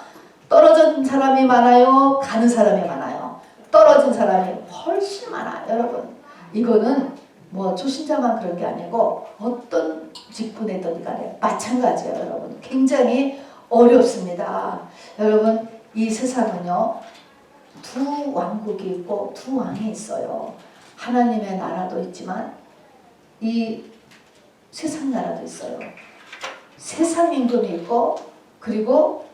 떨어진 사람이 많아요? 가는 사람이 많아요? 떨어진 사람이 훨씬 많아요. 여러분, 이거는 뭐 초신자만 그런 게 아니고 어떤 직분이든 간에 마찬가지예요. 여러분, 굉장히 어렵습니다. 여러분, 이 세상은요, 두 왕국이 있고 두 왕이 있어요. 하나님의 나라도 있지만 이 세상 나라도 있어요. 세상 임금이 있고 그리고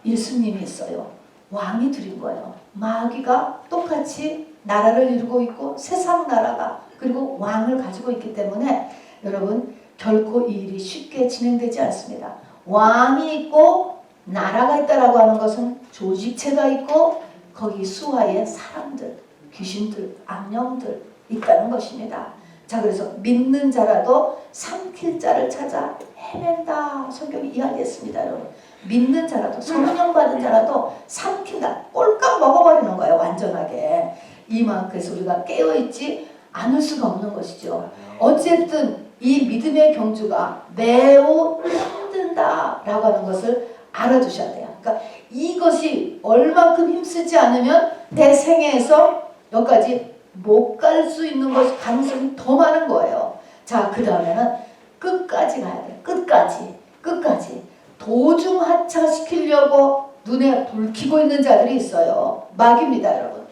예수님이 있어요. 왕이 둘인 거예요. 마귀가 똑같이 나라를 이루고 있고 세상 나라가 그리고 왕을 가지고 있기 때문에 여러분 결코 이 일이 쉽게 진행되지 않습니다. 왕이 있고 나라가 있다라고 하는 것은 조직체가 있고 거기 수하의 사람들, 귀신들, 악령들 있다는 것입니다. 자, 그래서 믿는 자라도 삼킬 자를 찾아 헤맨다. 성경이 이야기했습니다, 여러분. 믿는 자라도 성령 받은 자라도 삼킨다. 꼴깍 먹어버리는 거예요, 완전하게. 이만 그래서 우리가 깨어있지 않을 수가 없는 것이죠. 어쨌든 이 믿음의 경주가 매우 힘든다라고 하는 것을 알아두셔야 돼요. 그러니까 이것이 얼마큼 힘쓰지 않으면 내 생애에서 여기까지 못 갈 수 있는 것이 가능성이 더 많은 거예요. 자, 그 다음에는 끝까지 가야 돼요. 끝까지. 도중하차 시키려고 눈에 불 켜고 있는 자들이 있어요. 마귀입니다, 여러분.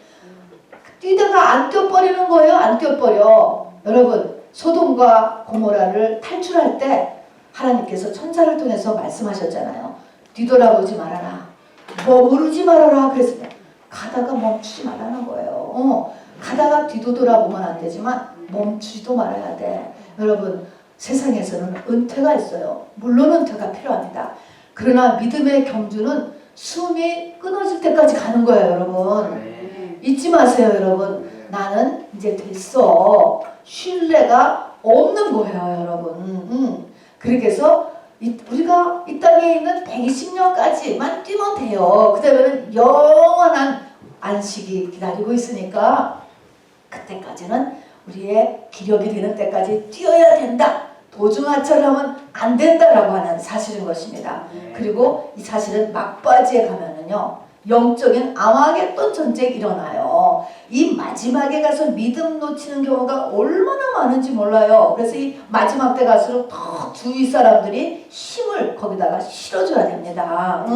뛰다가 안 뛰어버리는 거예요. 안 뛰어버려. 여러분, 소돔과 고모라를 탈출할 때 하나님께서 천사를 통해서 말씀하셨잖아요. 뒤돌아보지 말아라. 머무르지 말아라. 그래서 가다가 멈추지 말라는 거예요. 가다가 뒤도 돌아보면 안 되지만 멈추지도 말아야 돼. 여러분, 세상에서는 은퇴가 있어요. 물론 은퇴가 필요합니다. 그러나 믿음의 경주는 숨이 끊어질 때까지 가는 거예요, 여러분. 잊지 마세요, 여러분. 나는 이제 됐어. 신뢰가 없는 거예요, 여러분. 그렇게 해서 우리가 이 땅에 있는 120년까지만 뛰면 돼요. 그 다음에는 영원한 안식이 기다리고 있으니까 그때까지는 우리의 기력이 되는 때까지 뛰어야 된다. 도중하차를 하면 안 된다라고 하는 사실인 것입니다. 그리고 이 사실은 막바지에 가면은요, 영적인 아마겟돈 전쟁이 일어나요. 이 마지막에 가서 믿음 놓치는 경우가 얼마나 많은지 몰라요. 그래서 이 마지막 때 갈수록 더 주위 사람들이 힘을 거기다가 실어줘야 됩니다.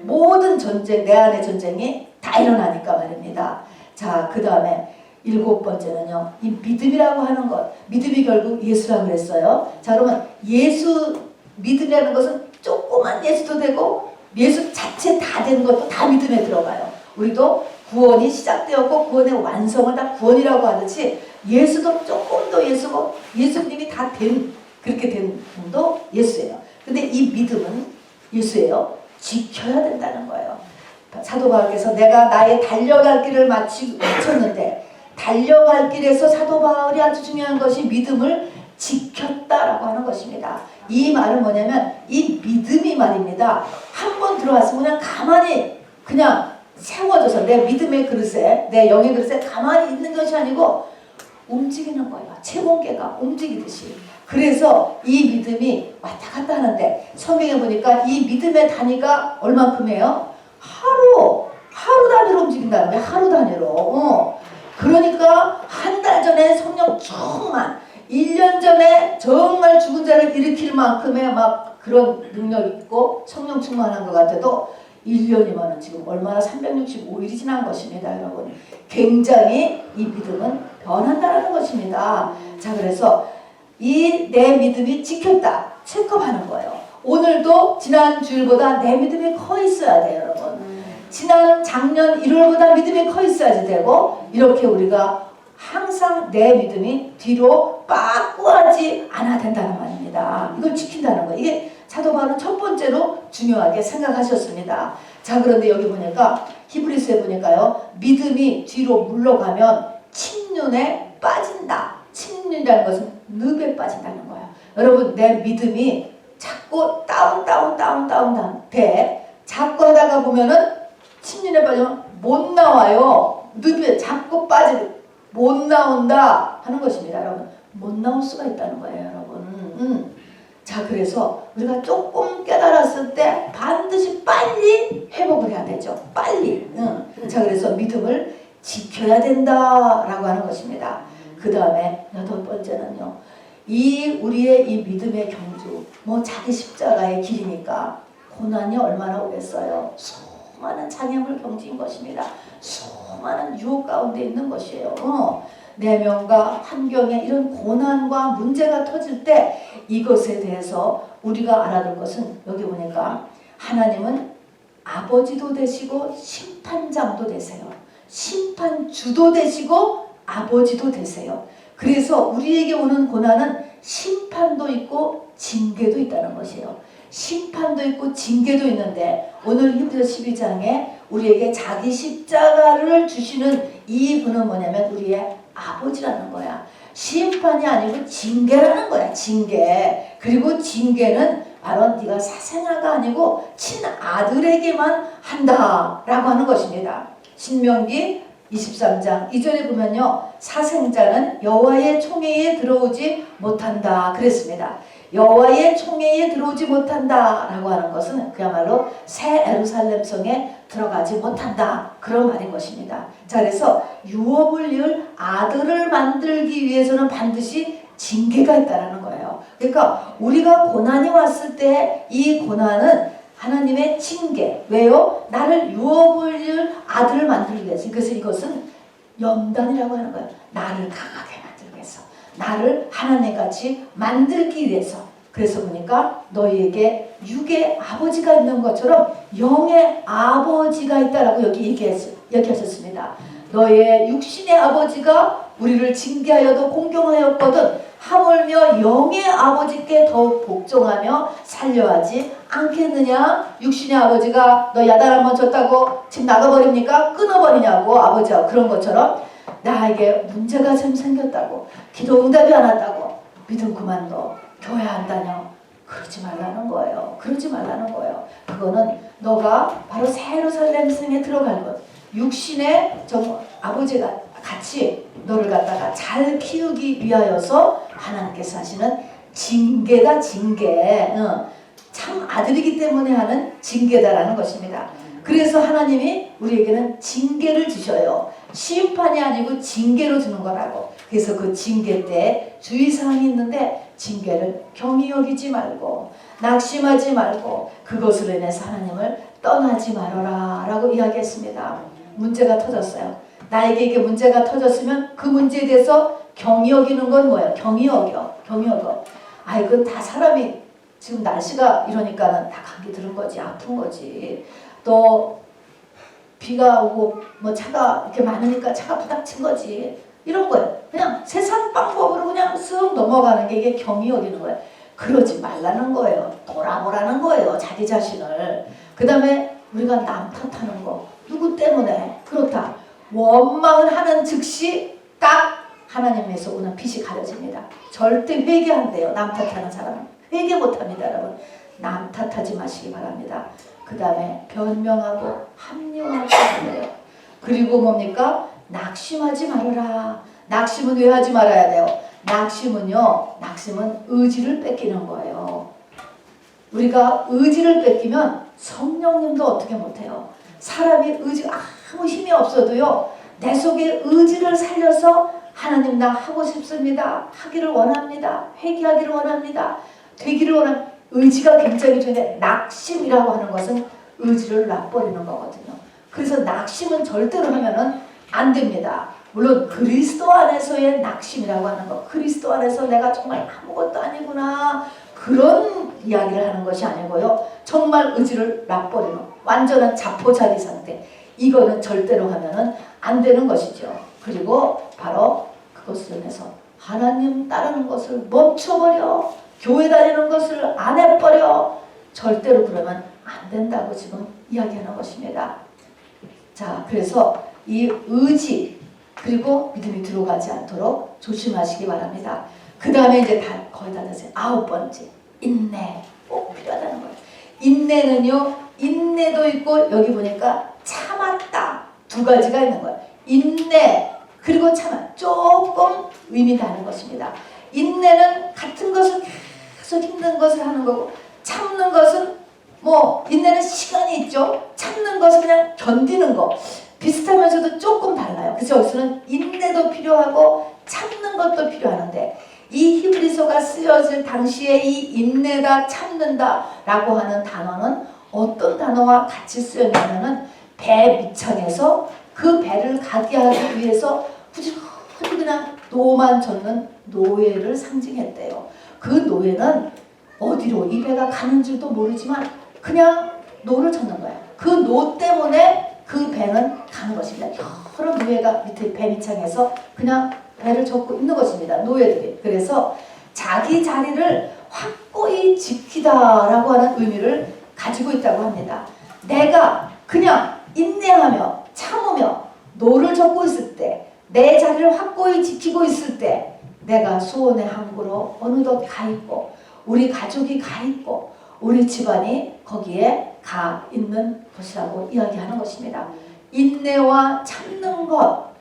모든 전쟁, 내 안의 전쟁이 다 일어나니까 말입니다. 자, 그 다음에 7번째는요. 이 믿음이라고 하는 것. 믿음이 결국 예수라고 그랬어요. 자, 그러면 예수, 믿음이라는 것은 조그만 예수도 되고 예수 자체 다 된 것도 다 믿음에 들어가요. 우리도 구원이 시작되었고 구원의 완성을 다 구원이라고 하듯이 예수도 조금 더 예수고 예수님이 다 된, 그렇게 된 분도 예수예요. 근데 이 믿음은 예수예요. 지켜야 된다는 거예요. 사도 바울께서 내가 나의 달려갈 길을 마쳤는데 달려갈 길에서 사도 바울이 아주 중요한 것이 믿음을 지켰다라고 하는 것입니다. 이 말은 뭐냐면 이 믿음이 말입니다. 한 번 들어왔으면 그냥 가만히 그냥 세워져서 내 믿음의 그릇에 내 영의 그릇에 가만히 있는 것이 아니고 움직이는 거예요. 체온계가 움직이듯이. 그래서 이 믿음이 왔다 갔다 하는데 성경에 보니까 이 믿음의 단위가 얼만큼이에요? 하루 단위로 움직인다는 거예요. 하루 단위로. 그러니까 한 달 전에 성령 충만, 1년 전에 정말 죽은 자를 일으킬 만큼의 막 그런 능력 있고 성령 충만한 것 같아도 1년이면 지금 얼마나 365일이 지난 것입니다, 여러분. 굉장히 이 믿음은 변한다는 것입니다. 자, 그래서 이 내 믿음이 지켰다 체크하는 거예요. 오늘도 지난 주일보다 내 믿음이 커 있어야 돼요, 여러분. 지난 작년 1월보다 믿음이 커 있어야지 되고 이렇게 우리가 항상 내 믿음이 뒤로 빠꾸하지 않아야 된다는 말입니다. 이걸 지킨다는 거예요. 이게 사도 바울은 첫 번째로 중요하게 생각하셨습니다. 자, 그런데 여기 보니까 히브리서에 보니까요. 믿음이 뒤로 물러가면 침륜에 빠진다. 침륜이라는 것은 늪에 빠진다는 거예요. 여러분, 내 믿음이 자꾸 다운 돼. 자꾸 하다가 보면은 침륜에 빠지면 못 나와요. 늪에 자꾸 빠지고 못 나온다 하는 것입니다, 여러분. 못 나올 수가 있다는 거예요, 여러분. 자, 그래서 우리가 조금 깨달았을 때 반드시 빨리 회복을 해야 되죠. 빨리. 자, 그래서 믿음을 지켜야 된다라고 하는 것입니다. 그 다음에 8번째는요. 우리의 이 믿음의 경주, 자기 십자가의 길이니까 고난이 얼마나 오겠어요. 수많은 장애물 경주인 것입니다. 수많은 유혹 가운데 있는 것이에요. 내면과 환경에 이런 고난과 문제가 터질 때 이것에 대해서 우리가 알아둘 것은 여기 보니까 하나님은 아버지도 되시고 심판장도 되세요. 심판주도 되시고 아버지도 되세요. 그래서 우리에게 오는 고난은 심판도 있고 징계도 있다는 것이에요. 심판도 있고 징계도 있는데 오늘 히브리서 12장에 우리에게 자기 십자가를 주시는 이 분은 뭐냐면 우리의 아버지라는 거야. 심판이 아니고 징계라는 거야. 징계. 그리고 징계는 바로 네가 사생아가 아니고 친아들에게만 한다라고 하는 것입니다. 신명기 23장 2절에 보면요. 사생자는 여호와의 총회에 들어오지 못한다 그랬습니다. 여호와의 총회에 들어오지 못한다 라고 하는 것은 그야말로 새 예루살렘 성에 들어가지 못한다 그런 말인 것입니다. 자, 그래서 유업을 이을 아들을 만들기 위해서는 반드시 징계가 있다라는 거예요. 그러니까 우리가 고난이 왔을 때 이 고난은 하나님의 징계. 왜요? 나를 유업을 이을 아들을 만들기 위해서. 그래서 이것은 연단이라고 하는 거예요. 나를 강하게 만들기 위해서. 나를 하나님같이 만들기 위해서. 그래서 보니까 너희에게 육의 아버지가 있는 것처럼 영의 아버지가 있다라고 여기 얘기하셨습니다. 너의 육신의 아버지가 우리를 징계하여도 공경하였거든 하물며 영의 아버지께 더욱 복종하며 살려하지 않겠느냐. 육신의 아버지가 너 야단 한번 쳤다고 집 나가버립니까? 끊어버리냐고. 아버지하고 그런 것처럼 나에게 문제가 좀 생겼다고 기도 응답이 안 왔다고 믿음 그만둬 교회 안 다녀 그러지 말라는 거예요. 그러지 말라는 거예요. 그거는 너가 바로 새 예루살렘 성에 들어갈 것 육신의 아버지가 같이 너를 갖다가 잘 키우기 위하여서 하나님께서 하시는 징계다 징계. 참 아들이기 때문에 하는 징계다라는 것입니다. 그래서 하나님이 우리에게는 징계를 주셔요. 심판이 아니고 징계로 주는 거라고. 그래서 그 징계 때 주의사항이 있는데 징계를 경히 여기지 말고 낙심하지 말고 그것으로 인해서 하나님을 떠나지 말아라 라고 이야기했습니다. 문제가 터졌어요. 나에게 이게 문제가 터졌으면 그 문제에 대해서 경히 여기는 건 뭐예요? 경히 여겨. 경히 여겨. 아, 이건 다 사람이 지금 날씨가 이러니까는 다 감기 들은 거지, 아픈 거지. 또 비가 오고 뭐 차가 이렇게 많으니까 차가 부닥친 거지. 이런 거예요. 그냥 세상 방법으로 그냥 쓱 넘어가는 게 이게 경히 여기는 거예요. 그러지 말라는 거예요. 돌아보라는 거예요. 자기 자신을. 그 다음에 우리가 남 탓하는 거. 누구 때문에? 그렇다. 원망을 하는 즉시 딱 하나님에서 오는 빛이 가려집니다. 절대 회개 안 돼요. 남 탓하는 사람은. 회개 못합니다. 여러분. 남 탓하지 마시기 바랍니다. 그 다음에 변명하고 합리화하지 말아요. 그리고 뭡니까? 낙심하지 말아라. 낙심은 왜 하지 말아야 돼요? 낙심은 의지를 뺏기는 거예요. 우리가 의지를 뺏기면 성령님도 어떻게 못해요. 사람이 의지가 아무 힘이 없어도요. 내 속에 의지를 살려서 하나님 나 하고 싶습니다. 하기를 원합니다. 회개하기를 원합니다. 되기를 원합니다. 의지가 굉장히 중요한데 낙심이라고 하는 것은 의지를 놔버리는 거거든요. 그래서 낙심은 절대로 하면은 안 됩니다. 물론 그리스도 안에서의 낙심이라고 하는 거. 그리스도 안에서 내가 정말 아무것도 아니구나. 그런 이야기를 하는 것이 아니고요. 정말 의지를 놔버리는 완전한 자포자기 상태. 이거는 절대로 하면은 안 되는 것이죠. 그리고 바로 그것을 인해서 하나님 따르는 것을 멈춰버려. 교회 다니는 것을 안 해버려. 절대로 그러면 안 된다고 지금 이야기하는 것입니다. 자, 그래서 이 의지 그리고 믿음이 들어가지 않도록 조심하시기 바랍니다. 그 다음에 이제 거의 다 됐어요. 9번째 인내 꼭 필요하다는 거예요. 인내는요. 인내도 있고 여기 보니까 참았다. 두 가지가 있는 거예요. 인내 그리고 참아. 조금 의미 다른 것입니다. 인내는 같은 것을 계속 힘든 것을 하는 거고 참는 것은 뭐 인내는 시간이 있죠. 참는 것은 그냥 견디는 거. 비슷하면서도 조금 달라요. 그래서 여기서는 인내도 필요하고 참는 것도 필요하는데 이 히브리서가 쓰여질 당시에 이 인내다 참는다 라고 하는 단어는 어떤 단어와 같이 쓰였냐면은 배 밑창에서 그 배를 가게 하기 위해서 부지런히 그냥 노만 젓는 노예를 상징했대요. 그 노예는 어디로 이 배가 가는지도 모르지만 그냥 노를 젓는 거예요. 그 노 때문에 그 배는 가는 것입니다. 여러 노예가 밑에 배 밑창에서 그냥 배를 젓고 있는 것입니다. 노예들이. 그래서 자기 자리를 확고히 지키다라고 하는 의미를 가지고 있다고 합니다. 내가 그냥 인내하며 참으며 노를 젓고 있을 때 내 자리를 확고히 지키고 있을 때 내가 수원의 항구로 어느덧 가 있고 우리 가족이 가 있고 우리 집안이 거기에 가 있는 것이라고 이야기하는 것입니다. 인내와 참는 것,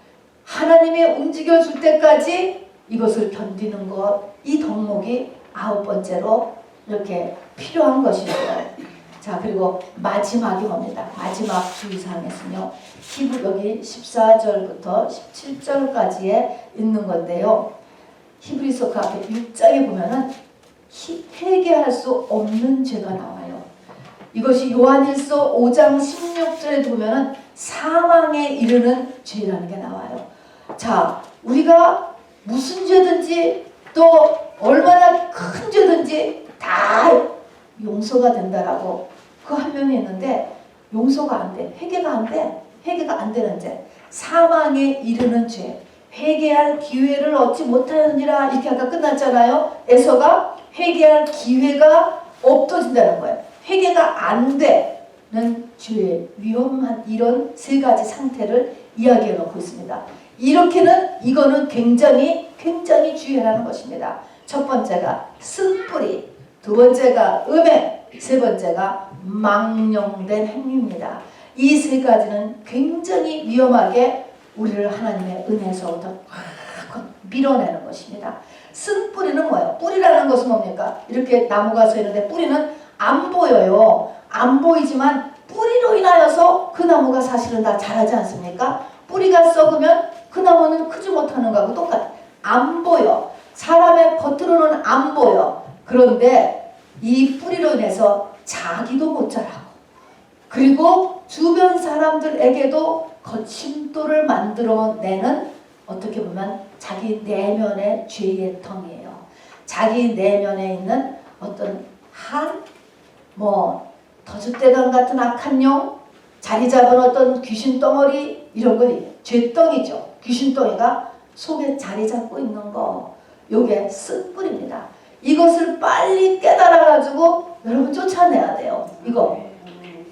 하나님이 움직여줄 때까지 이것을 견디는 것, 이 덕목이 9번째로 이렇게 필요한 것이고요. 자, 그리고 마지막이 뭡니다. 마지막 주의사항에서는요. 히브리 여기 14절부터 17절까지에 있는 건데요. 히브리서 그 앞에 6장에 보면은 회개할 수 없는 죄가 나와요. 이것이 요한일서 5장 16절에 보면은 사망에 이르는 죄라는 게 나와요. 자, 우리가 무슨 죄든지 또 얼마나 큰 죄든지 다 용서가 된다라고 그 한 면이 있는데 용서가 안 돼. 회개가 안 돼. 회개가 안 되는 죄. 사망에 이르는 죄. 회개할 기회를 얻지 못하느니라 이렇게 아까 끝났잖아요. 에서가 회개할 기회가 없어진다는 거예요. 회개가 안 되는 죄, 위험한 이런 세 가지 상태를 이야기해 놓고 있습니다. 이렇게는 이거는 굉장히 주의하라는 것입니다. 첫 번째가 쓴뿌리, 두 번째가 음행, 세 번째가 망령된 행위입니다. 이 세 가지는 굉장히 위험하게 우리를 하나님의 은혜에서부터 확 밀어내는 것입니다. 쓴 뿌리는 뭐예요? 뿌리라는 것은 뭡니까? 이렇게 나무가 서 있는데 뿌리는 안 보여요. 안 보이지만 뿌리로 인하여서 그 나무가 사실은 다 자라지 않습니까? 뿌리가 썩으면 그 나무는 크지 못하는 거하고 똑같아요. 안 보여. 사람의 겉으로는 안 보여. 그런데 이 뿌리로 인해서 자기도 못 자라고 그리고 주변 사람들에게도 거침돌을 만들어내는 어떻게 보면 자기 내면의 죄의 덩이에요. 자기 내면에 있는 어떤 더줏대감 같은 악한 영, 자리 잡은 어떤 귀신 덩어리 이런 거 죄덩이죠. 귀신 덩이가 속에 자리 잡고 있는 거. 요게 쓴뿌리입니다. 이것을 빨리 깨달아가지고 여러분 쫓아내야 돼요. 이거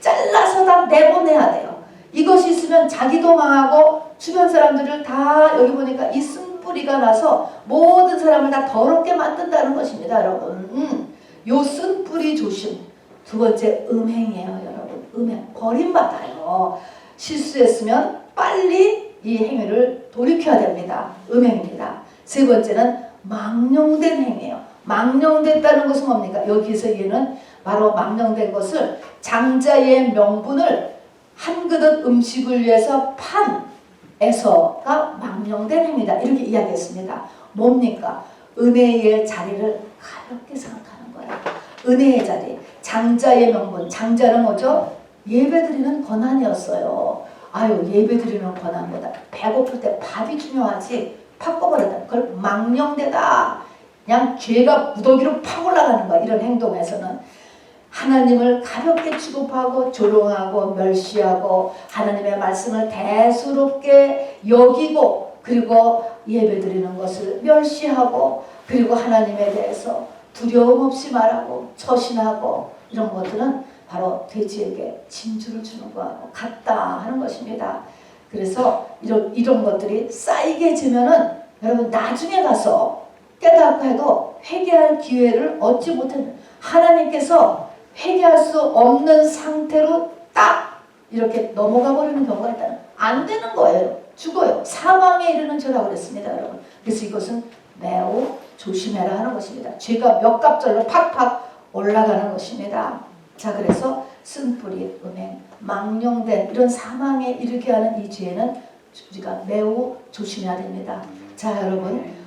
잘라서 다 내보내야 돼요. 이것이 있으면 자기도 망하고 주변 사람들을 다 여기 보니까 이 쓴뿌리가 나서 모든 사람을 다 더럽게 만든다는 것입니다. 여러분 요 쓴뿌리 조심. 두 번째 음행이에요. 여러분 음행 버림받아요. 실수했으면 빨리 이 행위를 돌이켜야 됩니다. 음행입니다. 세 번째는 망령된 행위예요. 망령됐다는 것은 뭡니까? 여기서 얘는 바로 망령된 것을 장자의 명분을 한 그릇 음식을 위해서 판에서가 망령된 행위다. 이렇게 이야기했습니다. 뭡니까? 은혜의 자리를 가볍게 생각하는 거야. 은혜의 자리. 장자의 명분. 장자는 뭐죠? 예배드리는 권한이었어요. 아유, 예배드리는 권한보다 배고플 때 밥이 중요하지. 팍 꺼버렸다. 그걸 망령되다. 그냥 죄가 무더기로 팍 올라가는 거야. 이런 행동에서는 하나님을 가볍게 취급하고 조롱하고 멸시하고 하나님의 말씀을 대수롭게 여기고 그리고 예배드리는 것을 멸시하고 그리고 하나님에 대해서 두려움 없이 말하고 처신하고 이런 것들은 바로 돼지에게 진주를 주는 거하고 같다 하는 것입니다. 그래서 이런 것들이 쌓이게 되면은 여러분 나중에 가서 깨닫고 해도 회개할 기회를 얻지 못하는 하나님께서 회개할 수 없는 상태로 딱 이렇게 넘어가 버리는 경우가 있다는 안 되는 거예요. 죽어요. 사망에 이르는 죄라고 그랬습니다. 여러분. 그래서 이것은 매우 조심해라 하는 것입니다. 죄가 몇 갑절로 팍팍 올라가는 것입니다. 자, 그래서 쓴뿌리, 음행, 망령된 이런 사망에 이르게 하는 이 죄는 우리가 매우 조심해야 됩니다. 자, 여러분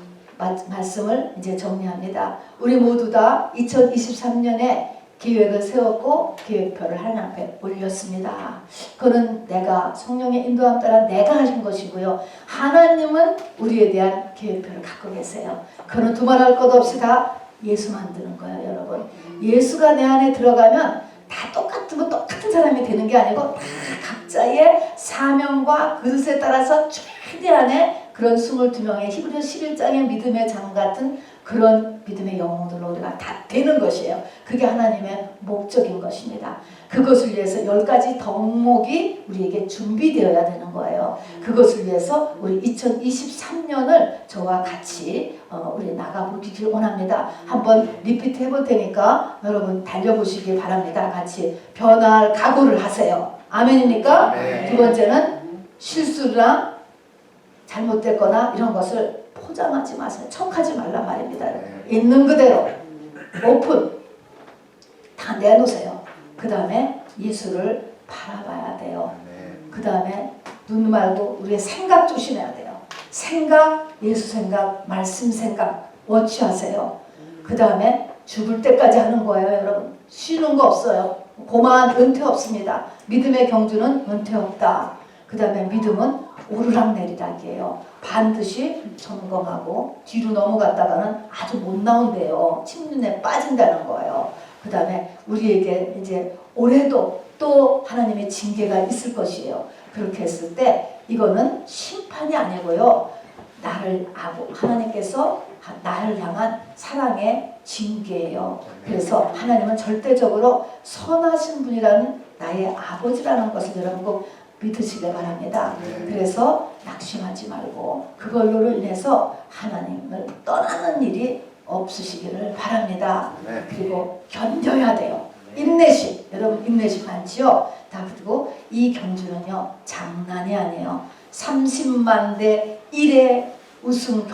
말씀을 이제 정리합니다. 우리 모두 다 2023년에 계획을 세웠고 계획표를 하나님 앞에 올렸습니다. 그거는 내가 성령의 인도함 따라 내가 하신 것이고요. 하나님은 우리에 대한 계획표를 갖고 계세요. 그거는 두말할 것 없이 다 예수 만드는 거예요. 여러분. 예수가 내 안에 들어가면 다 똑같은 사람이 되는 게 아니고 다 각자의 사명과 그릇에 따라서 최대한의 그런 22명의 히브리서 11장의 믿음의 장 같은 그런 믿음의 영웅들로 우리가 다 되는 것이에요. 그게 하나님의 목적인 것입니다. 그것을 위해서 10가지 덕목이 우리에게 준비되어야 되는 거예요. 그것을 위해서 우리 2023년을 저와 같이 우리 나가보기를 원합니다. 한번 리피트 해볼 테니까 여러분 달려보시기 바랍니다. 같이 변화할 각오를 하세요. 아멘입니까? 두 번째는 실수나 잘못됐거나 이런 것을 포장하지 마세요. 척하지 말란 말입니다. 있는 그대로 오픈 다 내놓으세요. 그 다음에 예수를 바라봐야 돼요. 그 다음에 눈 말고 우리의 생각 조심해야 돼요. 생각, 예수 생각, 말씀 생각 워치하세요. 그 다음에 죽을 때까지 하는 거예요. 여러분 쉬는 거 없어요. 고만 은퇴 없습니다. 믿음의 경주는 은퇴 없다. 그 다음에 믿음은 오르락내리락이에요. 반드시 점검하고 뒤로 넘어갔다가는 아주 못 나온대요. 침륜에 빠진다는 거예요. 그 다음에 우리에게 이제 올해도 또 하나님의 징계가 있을 것이에요. 그렇게 했을 때 이거는 심판이 아니고요. 하나님께서 나를 향한 사랑의 징계예요. 그래서 하나님은 절대적으로 선하신 분이라는 나의 아버지라는 것을 여러분 꼭 믿으시길 바랍니다. 그래서 낙심하지 말고 그걸로 인해서 하나님을 떠나는 일이 없으시기를 바랍니다. 그리고 견뎌야 돼요. 인내심, 여러분 인내심 많지요? 다 그리고 이 경주는요 장난이 아니에요. 30만 대 1의 우승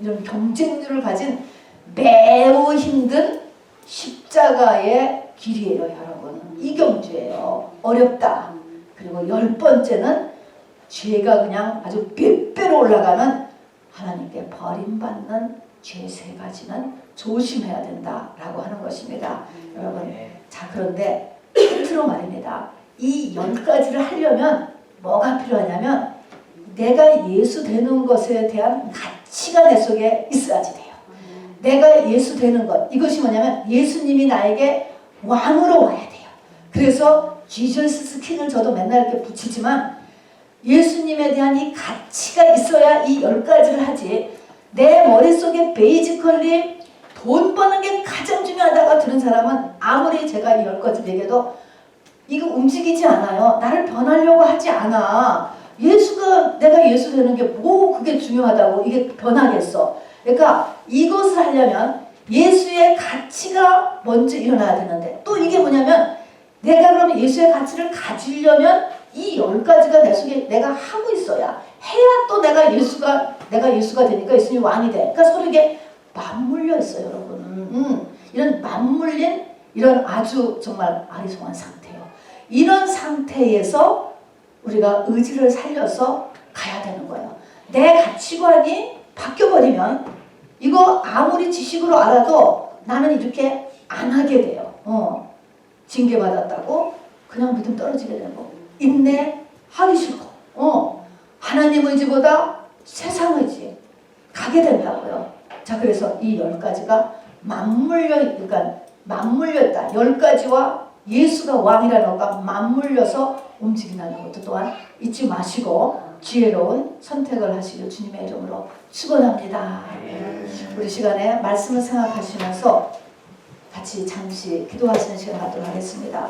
이런 경쟁률을 가진 매우 힘든 십자가의 길이에요, 여러분. 이 경주예요. 어렵다. 그리고 10번째는 죄가 그냥 아주 몇 배로 올라가는 하나님께 버림받는 죄 3가지는 조심해야 된다라고 하는 것입니다. 여러분, 자 그런데 끝으로 말입니다. 이 10가지를 하려면 뭐가 필요하냐면 내가 예수 되는 것에 대한 가치가 내 속에 있어야지 돼요. 내가 예수 되는 것, 이것이 뭐냐면 예수님이 나에게 왕으로 와야 돼요. 그래서 지저스 킹을 저도 맨날 이렇게 붙이지만 예수님에 대한 이 가치가 있어야 이 10가지를 하지. 내 머릿속에 베이지컬리 돈 버는 게 가장 중요하다고 들은 사람은 아무리 제가 이 10가지 얘기해도 이거 움직이지 않아요. 나를 변하려고 하지 않아. 내가 예수 되는 게 뭐 그게 중요하다고 이게 변하겠어. 그러니까 이것을 하려면 예수의 가치가 먼저 일어나야 되는데 또 이게 뭐냐면 내가 그러면 예수의 가치를 가지려면 이 10가지가 내 속에 내가 하고 있어야 해야 또 내가 예수가 되니까 예수님이 왕이 돼. 그러니까 서로 이게 맞물려 있어요, 여러분. 이런 맞물린 이런 아주 정말 아리송한 상태예요. 이런 상태에서 우리가 의지를 살려서 가야 되는 거예요. 내 가치관이 바뀌어버리면 이거 아무리 지식으로 알아도 나는 이렇게 안 하게 돼요. 징계받았다고 그냥 믿음 떨어지게 되고 인내하기 싫고 하나님 의지보다 세상 의지 가게 된다고요. 자 그래서 이 10가지가 맞물렸다. 10가지와 예수가 왕이라는 것과 맞물려서 움직인다는 것도 또한 잊지 마시고 지혜로운 선택을 하시길 주님의 이름으로 축원합니다. 우리 시간에 말씀을 생각하시면서 같이 잠시 기도하시는 시간 갖도록 하겠습니다.